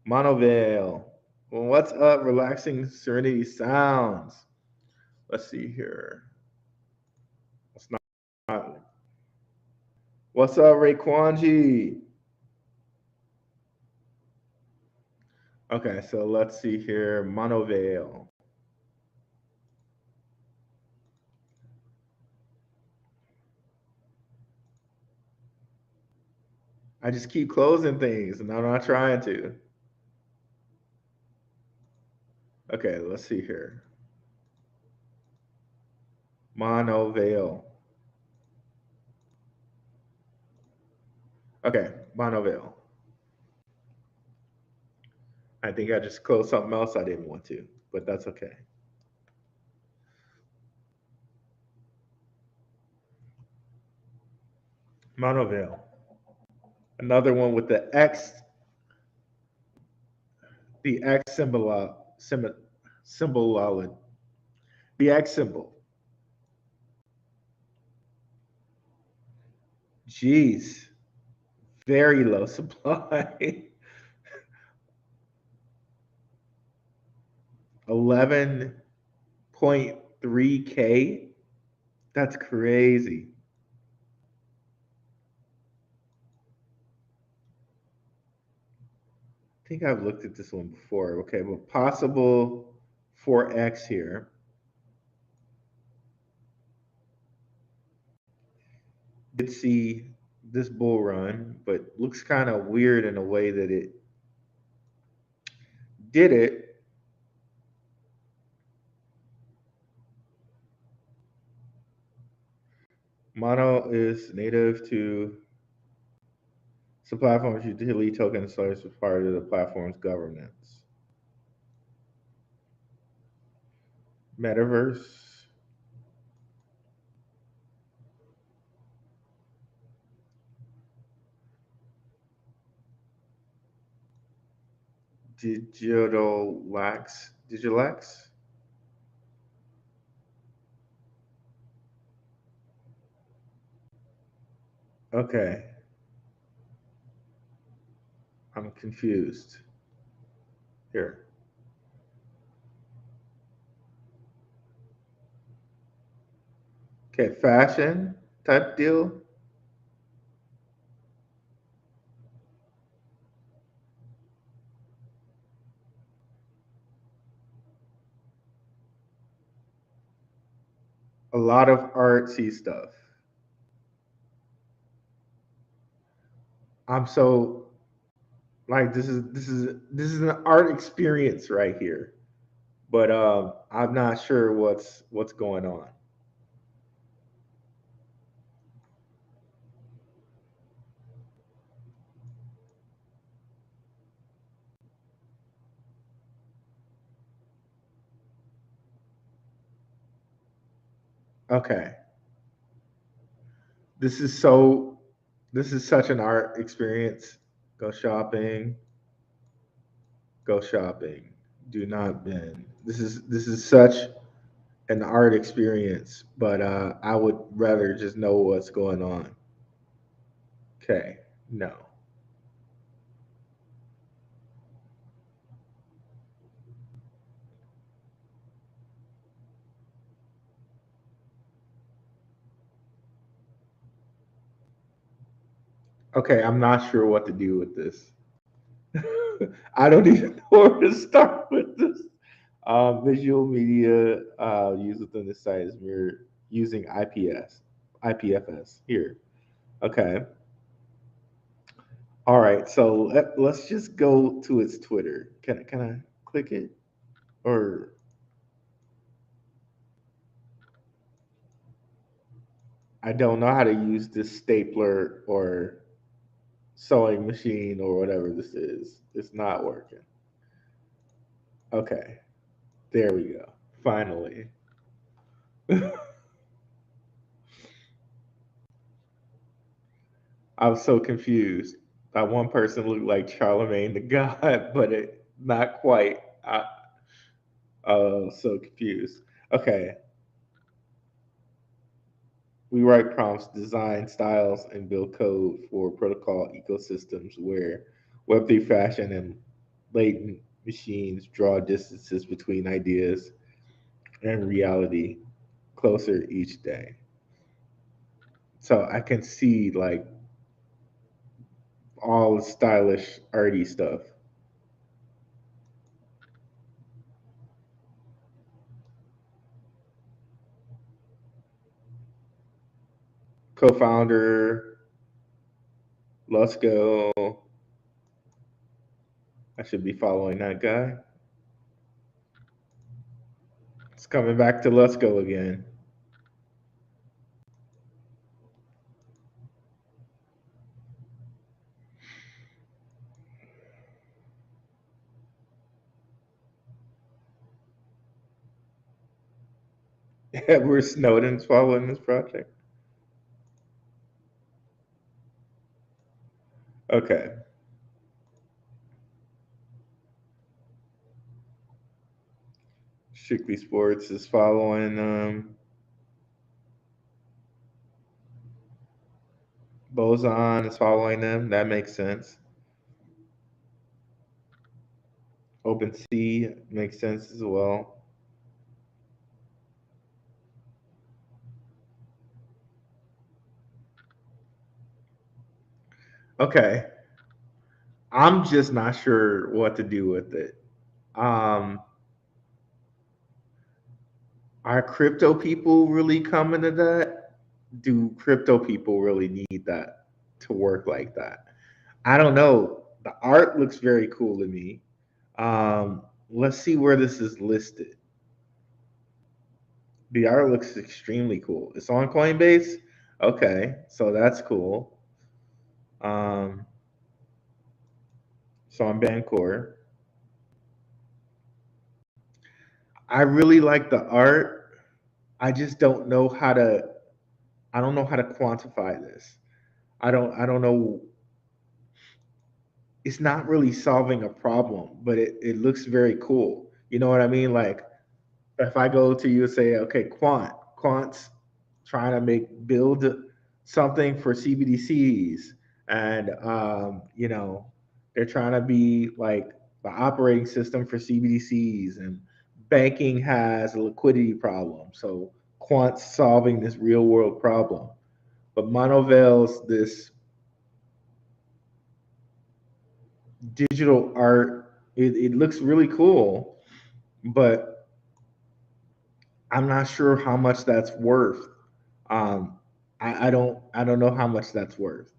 Monovale. Well, what's up? Relaxing Serenity Sounds. Let's see here. What's not? What's up, Raekwonji? Okay, so let's see here. Monovale. I just keep closing things and I'm not trying to. Okay, let's see here. Monovale. Okay, Monovale. I think I just closed something else I didn't want to, but that's okay. Monovale. Another one with the X, the X symbol, the X symbol. Jeez, very low supply. 11.3K. That's crazy. I think I've looked at this one before. Okay, but possible 4X here. Did see this bull run, but looks kind of weird in a way that it did it. Mono is native to some platforms. Utility token service as part of the platform's governance. Metaverse. Digitalax. Okay. I'm confused. Here. Okay, fashion type deal. A lot of artsy stuff. I'm so like this is an art experience right here. But I'm not sure what's going on. Okay. This is so this is such an art experience. Go shopping, go shopping. Do not bend. This is such an art experience, but I would rather just know what's going on. Okay. No. Okay, I'm not sure what to do with this. I don't even know where to start with this. Visual media used within the site is mirrored using IPFS here. Okay. All right. So let's just go to its Twitter. Can I click it? Or I don't know how to use this stapler or sewing machine or whatever this is. It's not working. Okay. There we go. Finally. I was so confused. That one person looked like Charlemagne the God, but it not quite. I was so confused. Okay, we write prompts, design styles, and build code for protocol ecosystems where Web3 fashion and latent machines draw distances between ideas and reality closer each day. So I can see like all the stylish arty stuff. Co-founder, let's go. I should be following that guy. It's coming back to let's go again. Edward Snowden's following this project. Okay. Strictly Sports is following Boson is following them. That makes sense. OpenSea makes sense as well. Okay. I'm just not sure what to do with it. Um, are crypto people really coming to that? Do crypto people really need that to work like that? I don't know. The art looks very cool to me. Let's see where this is listed. The art looks extremely cool. It's on Coinbase. Okay, so that's cool. Um, so on Bancor. I really like the art. I just don't know how to. I don't know how to quantify this. I don't know. It's not really solving a problem, but it looks very cool. You know what I mean? Like if I go to you and say, okay, quant's trying to build something for CBDCs, and they're trying to be like the operating system for CBDCs, and banking has a liquidity problem, so quant's solving this real world problem. But Monovel's this digital art, it looks really cool, but I'm not sure how much that's worth. Um, I don't know how much that's worth.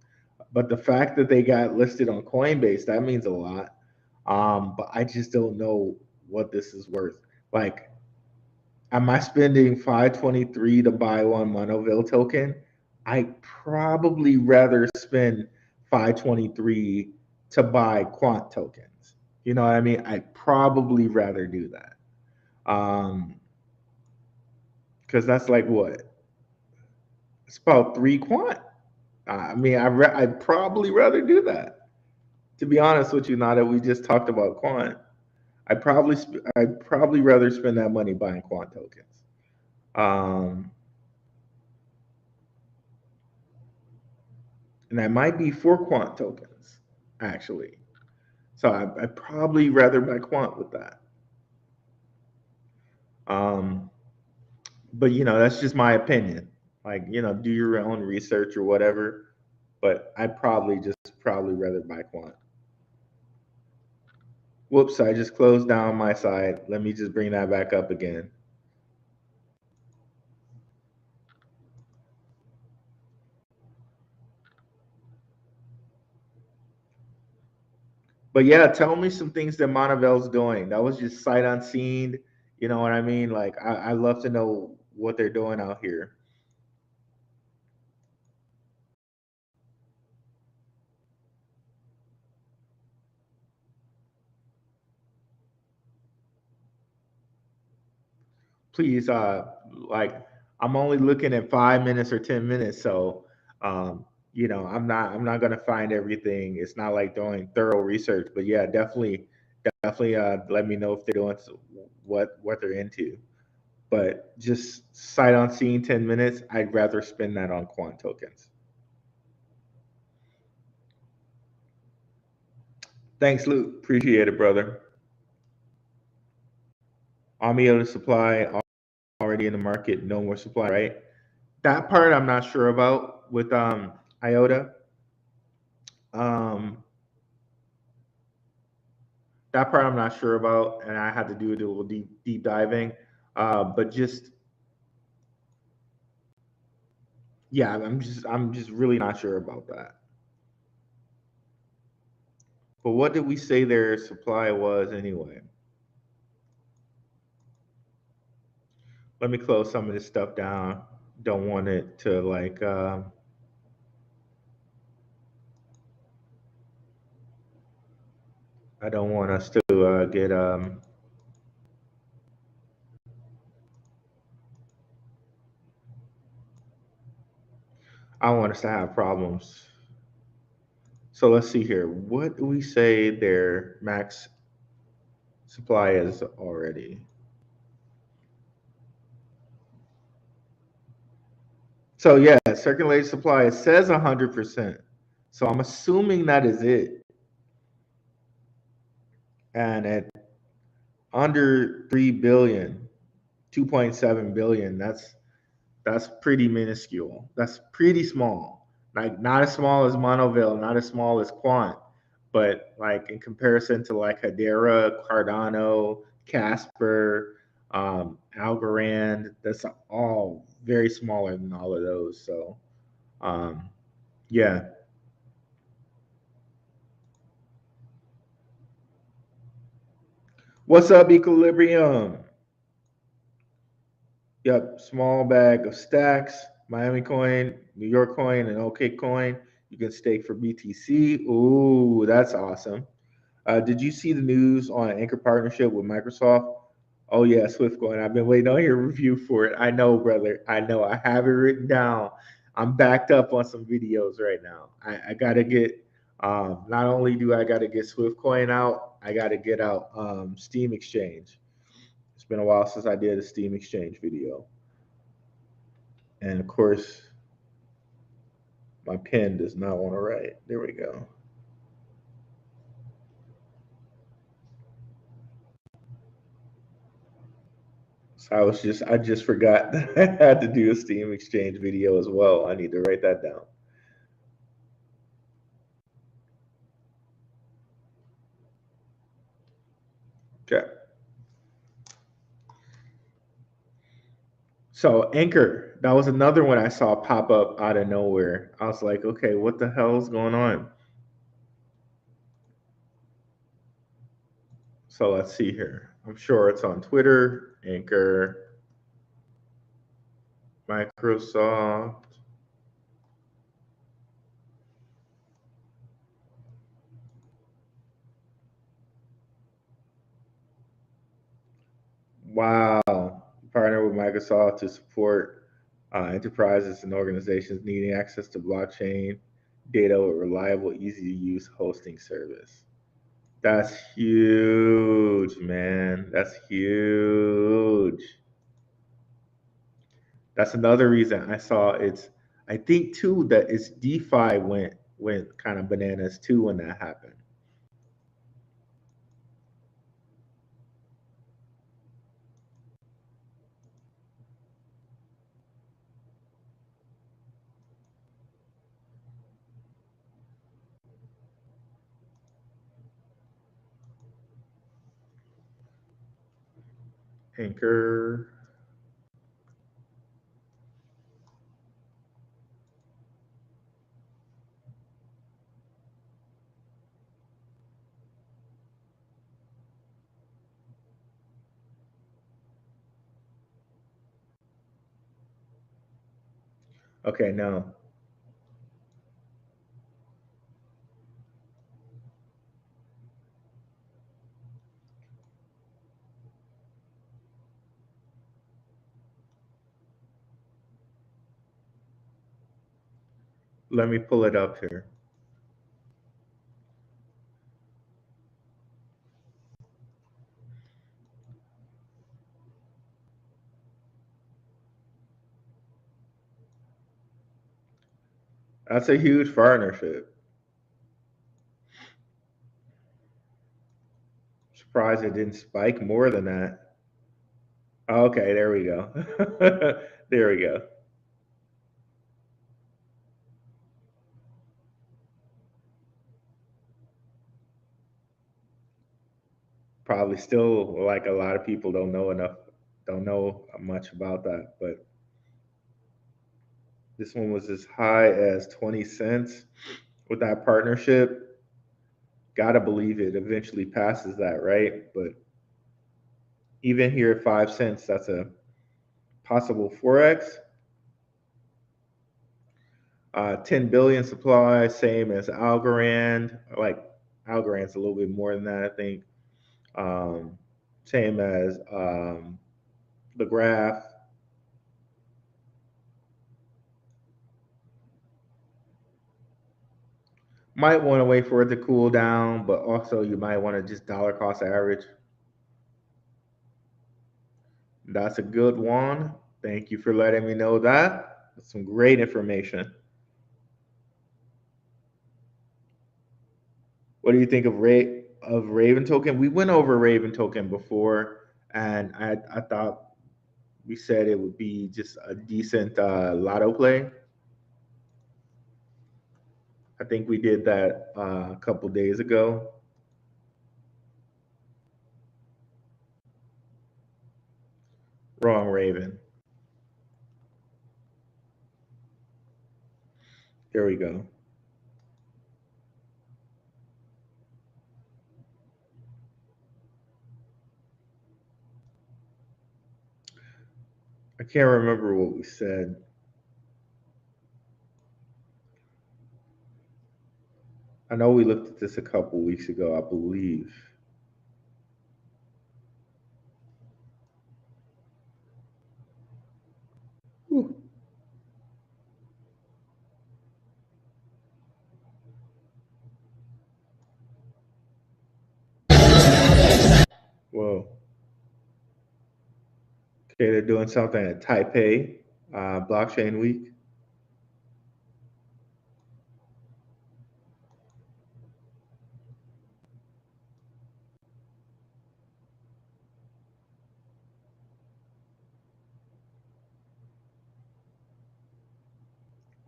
But the fact that they got listed on Coinbase, that means a lot. But I just don't know what this is worth. Like, am I spending 523 to buy one Monoville token? I'd probably rather spend 523 to buy quant tokens. You know what I mean? I'd probably rather do that. Because that's like what? It's about three quant. I mean, I'd probably rather do that. To be honest with you, now that we just talked about quant, I'd probably rather spend that money buying quant tokens. Um, and that might be for quant tokens, actually. So I'd probably rather buy quant with that. Um, but that's just my opinion. Like, do your own research or whatever. But I'd probably rather buy quant. Whoops, I just closed down my side. Let me just bring that back up again. But yeah, tell me some things that Montevel's doing. That was just sight unseen. You know what I mean? Like, I love to know what they're doing out here. Please, like, I'm only looking at 5 minutes or 10 minutes, so I'm not gonna find everything. It's not like doing thorough research, but yeah, definitely let me know if they're doing what they're into. But just sight unseen 10 minutes, I'd rather spend that on quant tokens. Thanks, Luke. Appreciate it, brother. Army of the supply already in the market, no more supply, right? That part I'm not sure about with IOTA. Um, that part I'm not sure about, and I had to do a little deep diving. But just yeah, I'm just really not sure about that. But what did we say their supply was anyway? Let me close some of this stuff down. Don't want it to like I don't want us to get I don't want us to have problems. So let's see here. What do we say their max supply is already? So yeah, circulating supply, it says 100%. So I'm assuming that is it. And at under 3 billion, 2.7 billion, that's pretty minuscule. That's pretty small. Like, not as small as Monoville, not as small as Quant, but like in comparison to like Hedera, Cardano, Casper, Algorand, that's all very smaller than all of those. So um, yeah. What's up, Equilibrium? Yep, small bag of stacks, Miami coin, New York coin, and OK coin. You can stake for BTC. Ooh, that's awesome. Did you see the news on Anchor partnership with Microsoft? Oh yeah, Swift coin. I've been waiting on your review for it. I know, brother. I know. I have it written down. I'm backed up on some videos right now. I gotta get. Not only do I gotta get Swift coin out, I gotta get out Steam Exchange. It's been a while since I did a Steam Exchange video. And of course, my pen does not want to write. There we go. So I just forgot that I had to do a Steam Exchange video as well. I need to write that down. Okay. So Anchor, that was another one I saw pop up out of nowhere. I was like, okay, what the hell's going on? So let's see here. I'm sure it's on Twitter, Anchor, Microsoft. Wow. Partner with Microsoft to support enterprises and organizations needing access to blockchain data with reliable, easy to use hosting service. That's huge, man. That's huge. That's another reason I saw it's. I think too that it's DeFi went kind of bananas too when that happened. Anchor. Okay, no. Let me pull it up here. That's a huge partnership. Surprised it didn't spike more than that. Okay, there we go. There we go. Probably still like a lot of people don't know much about that, but this one was as high as 20 cents with that partnership. Gotta believe it eventually passes that, right? But even here at 5 cents, that's a possible 4x. 10 billion supply, same as Algorand. Like Algorand's a little bit more than that, I think. Um, Same as the graph. Might want to wait for it to cool down, but also you might want to just dollar cost average. That's a good one. Thank you for letting me know that. That's some great information. What do you think of Raven token? We went over Raven token before, and I thought we said it would be just a decent lotto play. I think we did that a couple days ago. Wrong Raven. There we go. I can't remember what we said. I know we looked at this a couple weeks ago, I believe. Whew. Whoa. Okay, they're doing something at Taipei Blockchain Week.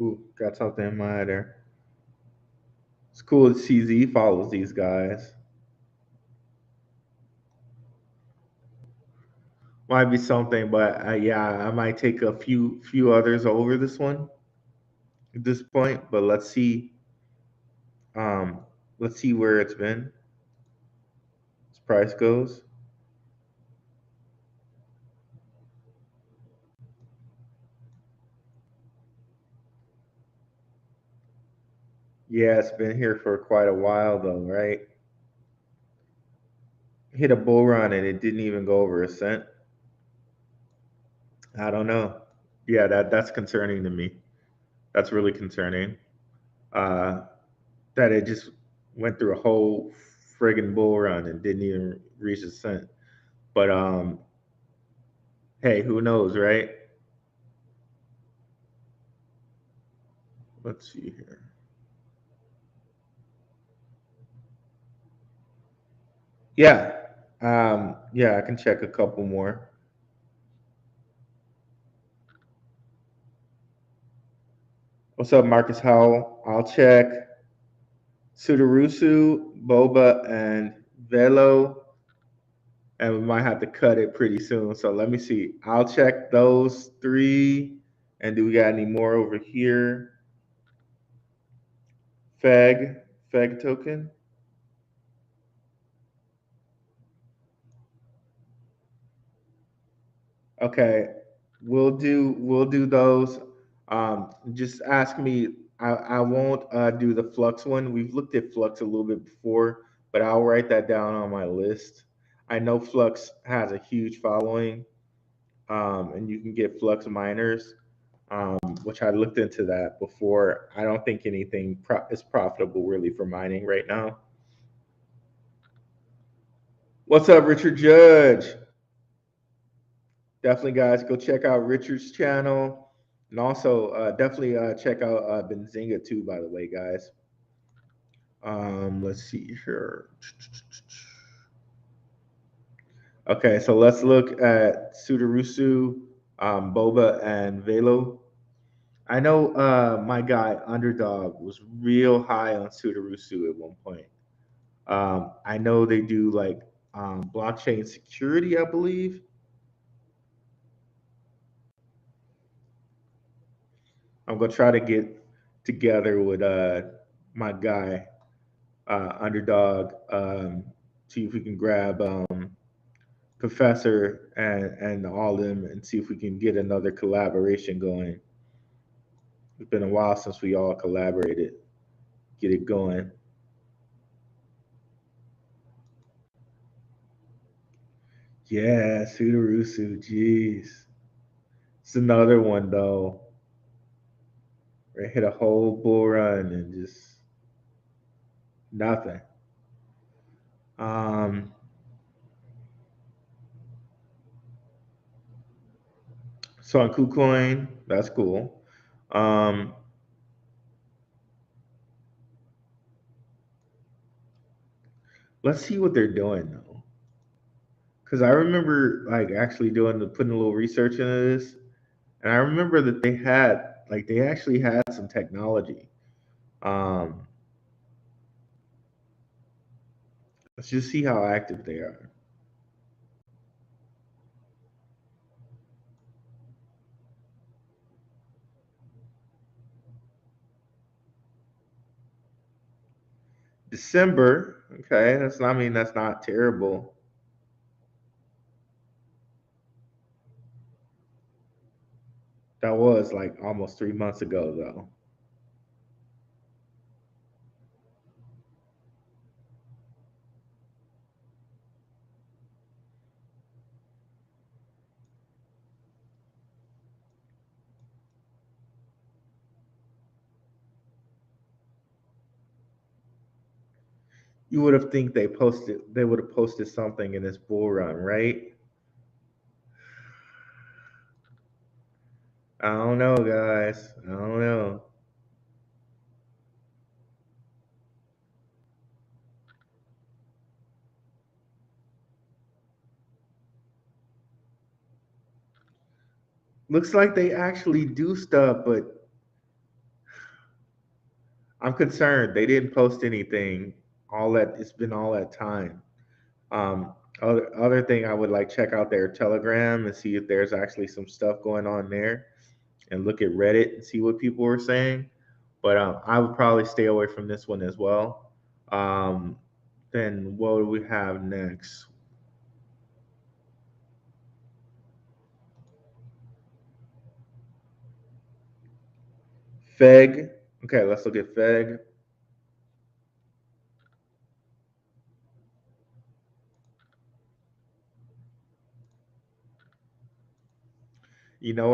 Ooh, got something in mind there. It's cool that CZ follows these guys. Might be something, but yeah, I might take a few others over this one at this point. But um, let's see where it's been. As price goes. Yeah, it's been here for quite a while though, right? Hit a bull run and it didn't even go over a cent. I don't know. Yeah, that's concerning to me. That's really concerning. Uh, that it just went through a whole friggin' bull run and didn't even reach a cent. But hey, who knows, right? Let's see here. Yeah, yeah, I can check a couple more. What's up, Marcus Howell? I'll check Sudarusu, Boba, and Velo, and we might have to cut it pretty soon. So let me see. I'll check those three. And do we got any more over here? Feg token. Okay, we'll do those. Just ask me. I won't do the Flux one. We've looked at Flux a little bit before, but I'll write that down on my list. I know Flux has a huge following, and you can get Flux miners, which I looked into that before. I don't think anything is profitable really for mining right now. What's up, Richard Judge? Definitely, guys, go check out Richard's channel, and also definitely check out Benzinga too. By the way, guys. Let's see here. Okay, so let's look at Sudarusu, Boba, and Velo. I know my guy Underdog was real high on Sudarusu at one point. I know they do like blockchain security, I believe. I'm gonna try to get together with my guy Underdog, see if we can grab Professor and all them and see if we can get another collaboration going. It's been a while since we all collaborated. Get it going. Yeah, Sudarusu, jeez. It's another one though. Where it hit a whole bull run and just nothing. Um, so on KuCoin, that's cool. Um, let's see what they're doing though. Because I remember like actually putting a little research into this, and I remember that they actually had some technology. Um, let's just see how active they are. December, okay, I mean that's not terrible. That was like almost 3 months ago though. You would have think they would have posted something in this bull run, right? I don't know, guys. I don't know. Looks like they actually do stuff, but I'm concerned. They didn't post anything all that it's been all that time. Other thing, I would like check out their Telegram and see if there's actually some stuff going on there, and look at Reddit and see what people were saying. But I would probably stay away from this one as well. Um, then what do we have next? Feg. Okay, let's look at Feg.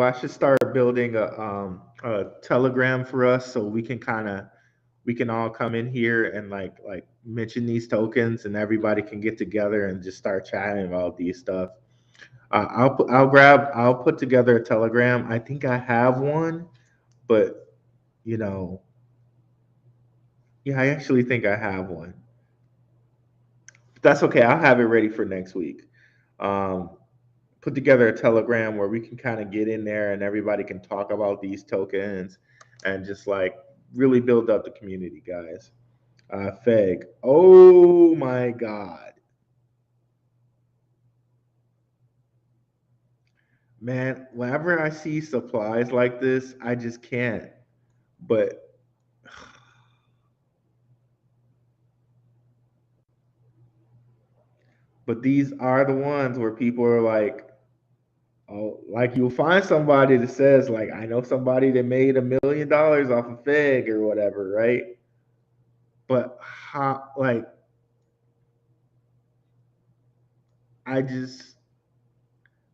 I should start building a Telegram for us so we can all come in here and like mention these tokens, and everybody can get together and just start chatting about these stuff. I'll put together a Telegram. I think I have one, but you know, yeah, I actually think I have one. But that's okay. I'll have it ready for next week. Um, put together a Telegram where we can kind of get in there and everybody can talk about these tokens and just like really build up the community, guys. Feg. Oh my God. Man, whenever I see supplies like this, I just can't. But these are the ones where people are like, oh, like you'll find somebody that says like, I know somebody that made $1 million off of Feg or whatever, right? But how, like, I just,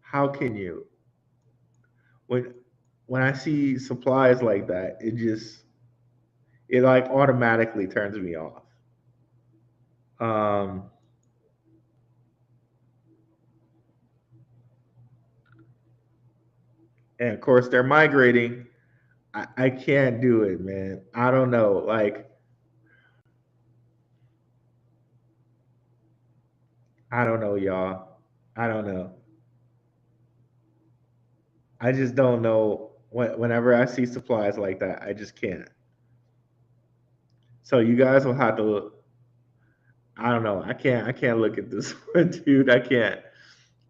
how can you? When I see supplies like that, it like automatically turns me off. Um, and of course they're migrating. I can't do it, man. I don't know. Like, I don't know, y'all. I don't know. I just don't know. Whenever I see supplies like that, I just can't. So you guys will have to. I don't know. I can't look at this one, dude. I can't.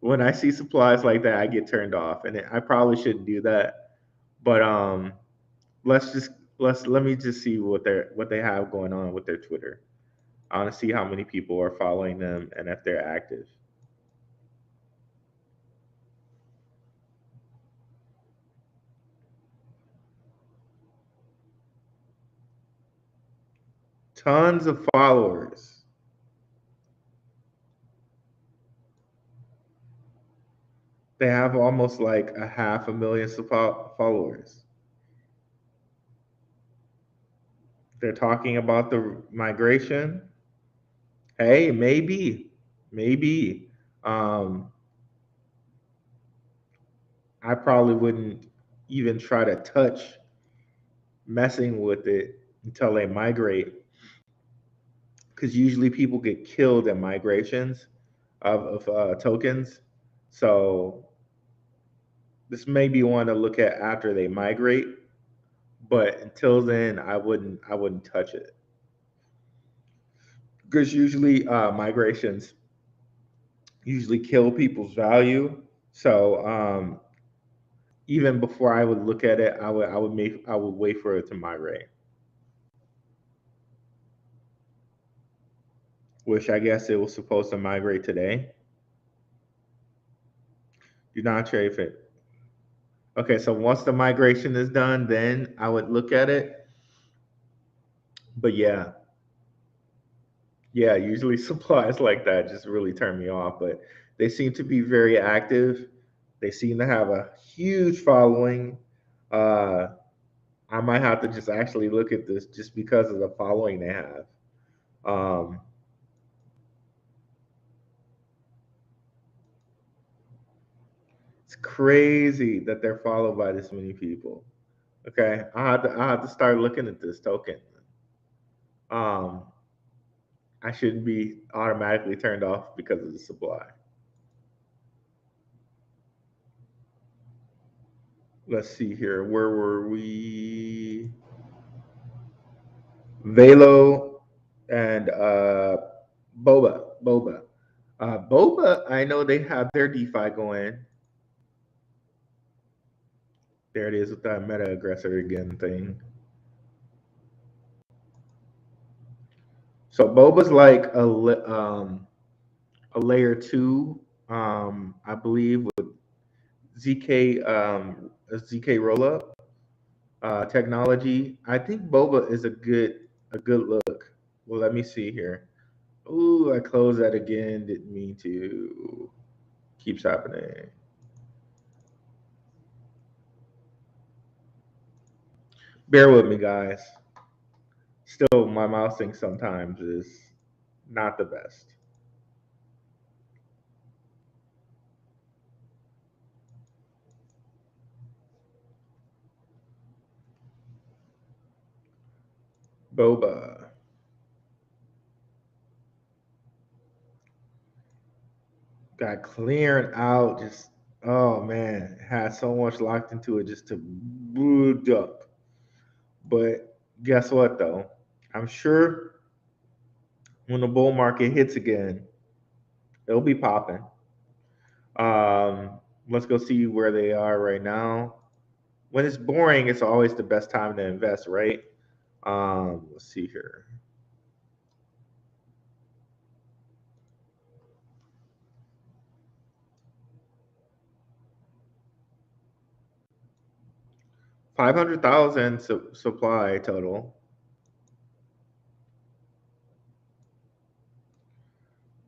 When I see supplies like that, I get turned off, and I probably shouldn't do that. But let's just let me just see what they have going on with their Twitter. I want to see how many people are following them and if they're active. Tons of followers. They have almost like a half a million followers. They're talking about the migration. Hey, maybe. Um, I probably wouldn't even try to touch messing with it until they migrate, because usually people get killed in migrations of tokens. So this may be one to look at after they migrate, but until then, I wouldn't touch it, because usually migrations usually kill people's value. So even before I would look at it, I would wait for it to migrate, which I guess it was supposed to migrate today. Do not trade it. Okay, so once the migration is done, then I would look at it. But yeah, usually supplies like that just really turn me off. But they seem to be very active. They seem to have a huge following. Uh, I might have to just actually look at this just because of the following they have. Um, it's crazy that they're followed by this many people. Okay, I have to start looking at this token. Um, I shouldn't be automatically turned off because of the supply. Let's see here. Where were we? Velo and Boba. Boba, I know they have their DeFi going. There it is with that meta aggressor again thing. So Boba's like a layer two, I believe, with ZK ZK rollup technology. I think Boba is a good look. Well, let me see here. Ooh, I closed that again. Didn't mean to. Keeps happening. Bear with me, guys. Still, my mouse thing sometimes is not the best. Boba got clearing out. Just oh man, had so much locked into it just to boot up. But guess what though? I'm sure when the bull market hits again, it'll be popping. Let's go see where they are right now. When it's boring, it's always the best time to invest, right? Let's see here. $500,000 supply total.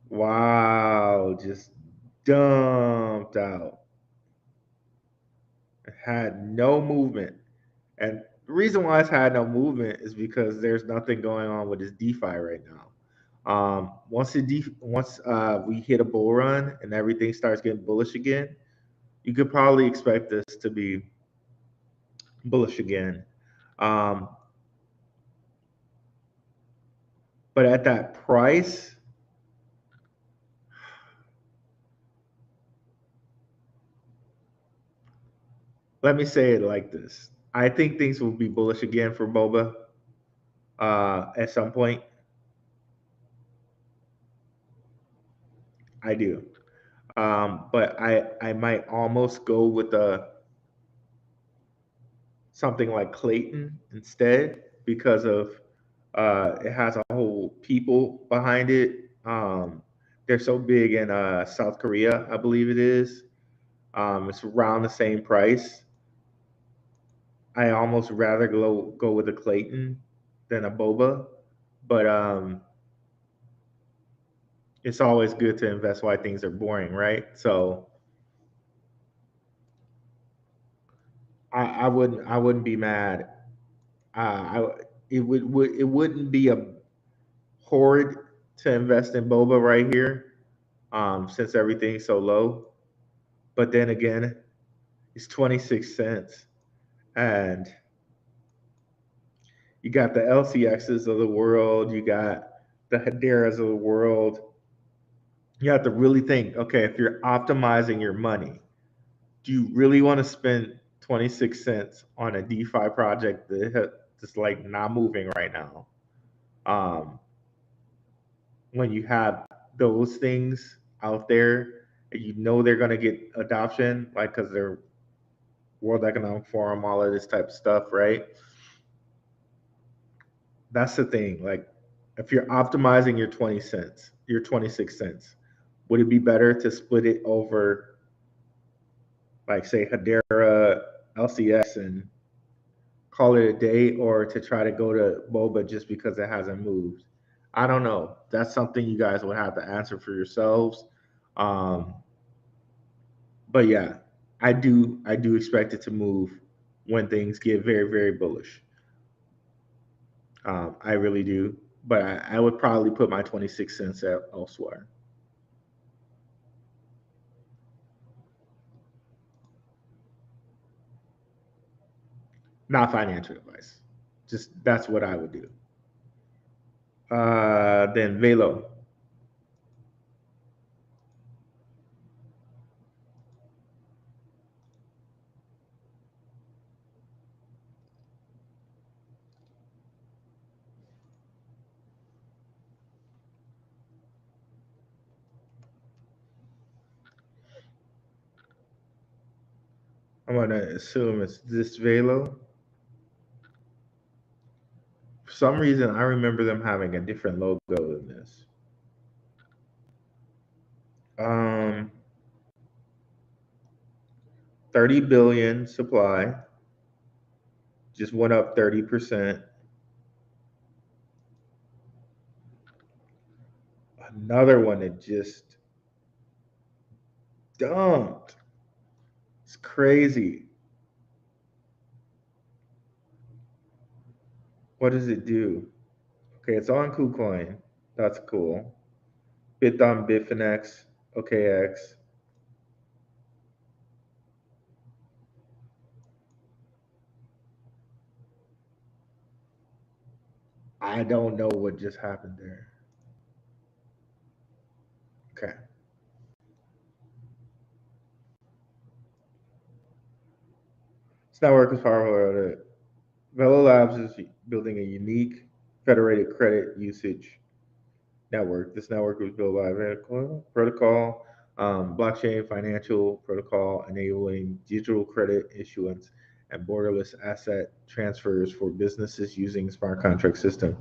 Wow, just dumped out. It had no movement. And the reason why it's had no movement is because there's nothing going on with this DeFi right now. Once we hit a bull run and everything starts getting bullish again, you could probably expect this to be bullish again. Um, but at that price, let me say it like this: I think things will be bullish again for Boba at some point. I do, but I might almost go with a something like Clayton instead because of it has a whole people behind it. They're so big in South Korea, I believe it is. It's around the same price. I almost rather go with a Clayton than a Boba, but it's always good to invest while things are boring, right? So I wouldn't be mad. It wouldn't be a horrid to invest in Boba right here, since everything's so low. But then again, it's 26 cents, and you got the LCXs of the world, you got the Hedera's of the world. You have to really think, okay, if you're optimizing your money, do you really want to spend 26 cents on a DeFi project that's like not moving right now? Um, when you have those things out there, and you know they're going to get adoption, like because they're World Economic Forum, all of this type of stuff, right? That's the thing. Like, if you're optimizing your 20 cents, your 26 cents, would it be better to split it over, like, say, Hedera, LCX, and call it a day, or to try to go to Boba just because it hasn't moved? I don't know. That's something you guys would have to answer for yourselves. Um, but yeah, I do expect it to move when things get very, very bullish. I really do. But I would probably put my 26 cents elsewhere. Not financial advice. Just that's what I would do. Then Velo. I'm gonna assume it's this Velo. For some reason, I remember them having a different logo than this. Um, 30 billion supply just went up 30%. Another one that just dumped. It's crazy. What does it do? Okay, it's on KuCoin. That's cool. Bit on Bitfinex, OKX. I don't know what just happened there. Okay. This network is powerful. Velo Labs is building a unique federated credit usage network. This network was built by a protocol, blockchain financial protocol, enabling digital credit issuance and borderless asset transfers for businesses using smart contract system.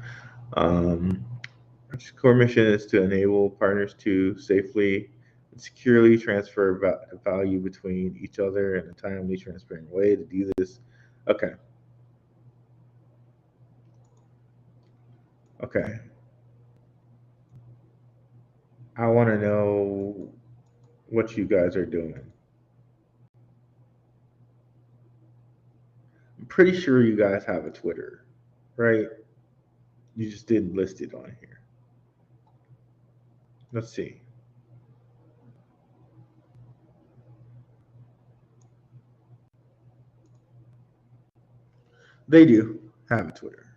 Its core mission is to enable partners to safely and securely transfer value between each other in a timely, transparent way. To do this, okay, okay. I want to know what you guys are doing. I'm pretty sure you guys have a Twitter, right? You just didn't list it on here. Let's see. They do have a Twitter.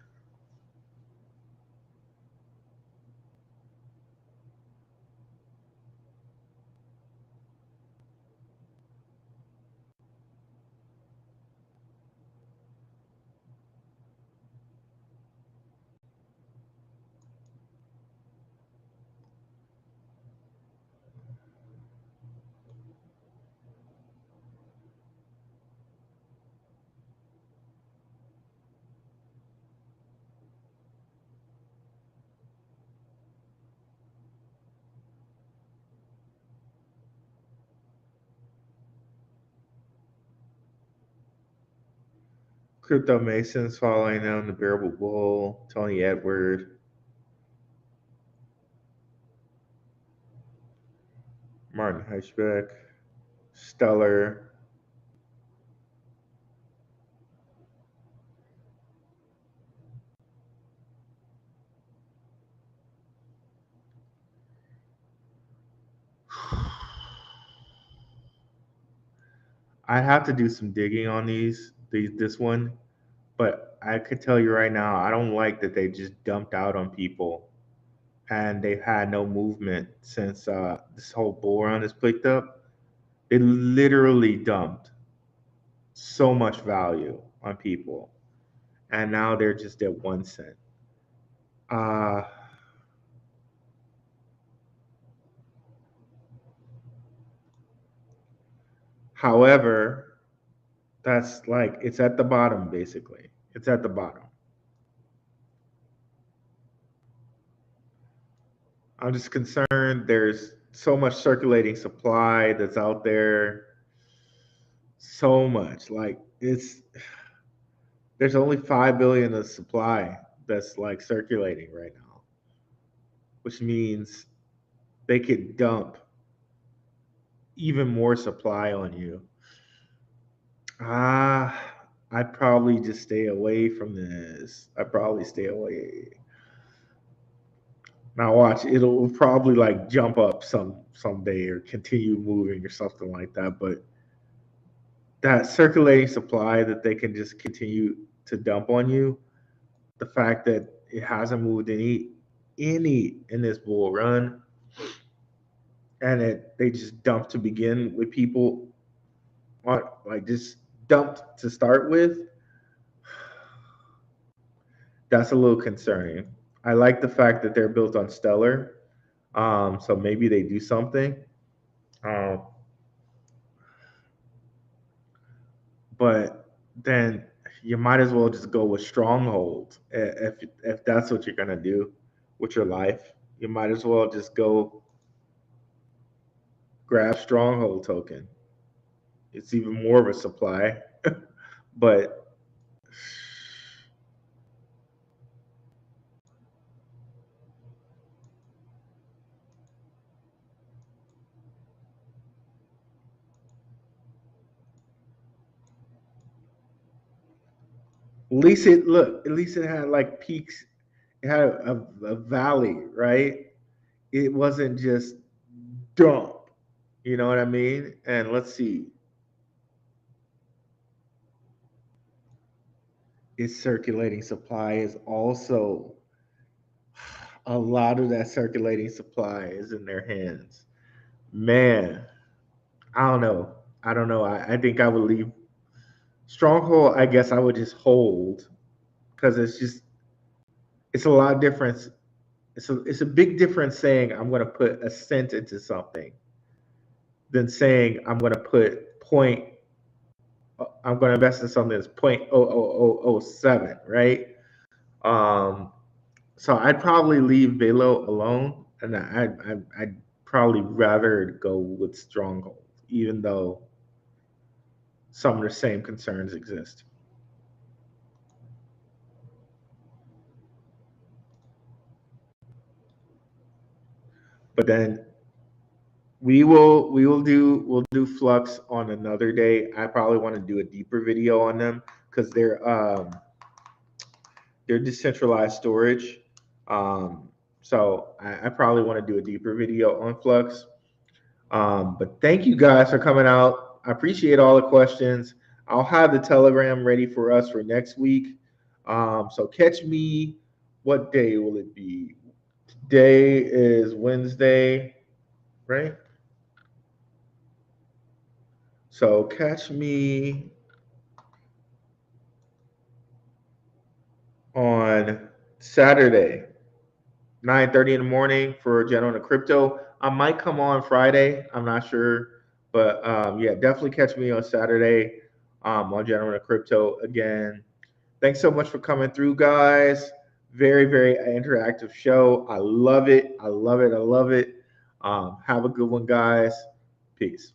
Crypto Masons following down the Bearable Bull, Tony Edward, Martin Heichbeck, Stellar. I have to do some digging on this one, but I could tell you right now, I don't like that they just dumped out on people and they've had no movement since this whole bull run is picked up. They literally dumped so much value on people, and now they're just at 1 cent. Uh, however, that's like it's at the bottom basically. It's at the bottom. I'm just concerned there's so much circulating supply that's out there. So much. Like there's only 5 billion of supply that's like circulating right now, which means they could dump even more supply on you. I'd probably just stay away from this. I'd probably stay away. Now watch, it'll probably like jump up someday or continue moving or something like that. But that circulating supply that they can just continue to dump on you, the fact that it hasn't moved any in this bull run, and they just dumped to begin with people, like just dumped to start with, that's a little concerning. I like the fact that they're built on Stellar, so maybe they do something. but then you might as well just go with stronghold if that's what you're gonna do with your life. You might as well just go grab stronghold token. It's even more of a supply, but at least it look. At least it had like peaks. It had a valley, right? It wasn't just dump. You know what I mean? And let's see. Its circulating supply is also a lot of that circulating supply is in their hands. Man, I don't know. I don't know. I think I would leave Stronghold. I guess I would just hold because it's a lot of difference. It's a big difference saying I'm going to put a cent into something than saying I'm going to put point. I'm going to invest in something that's 0.00007, right? Um, so I'd probably leave Velo alone, and I'd probably rather go with Stronghold, even though some of the same concerns exist. But then we'll do Flux on another day. I probably want to do a deeper video on them because they're decentralized storage. So I probably want to do a deeper video on Flux. But thank you guys for coming out. I appreciate all the questions. I'll have the Telegram ready for us for next week. So catch me. What day will it be? Today is Wednesday, right? So catch me on Saturday, 9:30 in the morning for General to Crypto. I might come on Friday. I'm not sure. But yeah, definitely catch me on Saturday on General to Crypto again. Thanks so much for coming through, guys. Very, very interactive show. I love it. I love it. I love it. Have a good one, guys. Peace.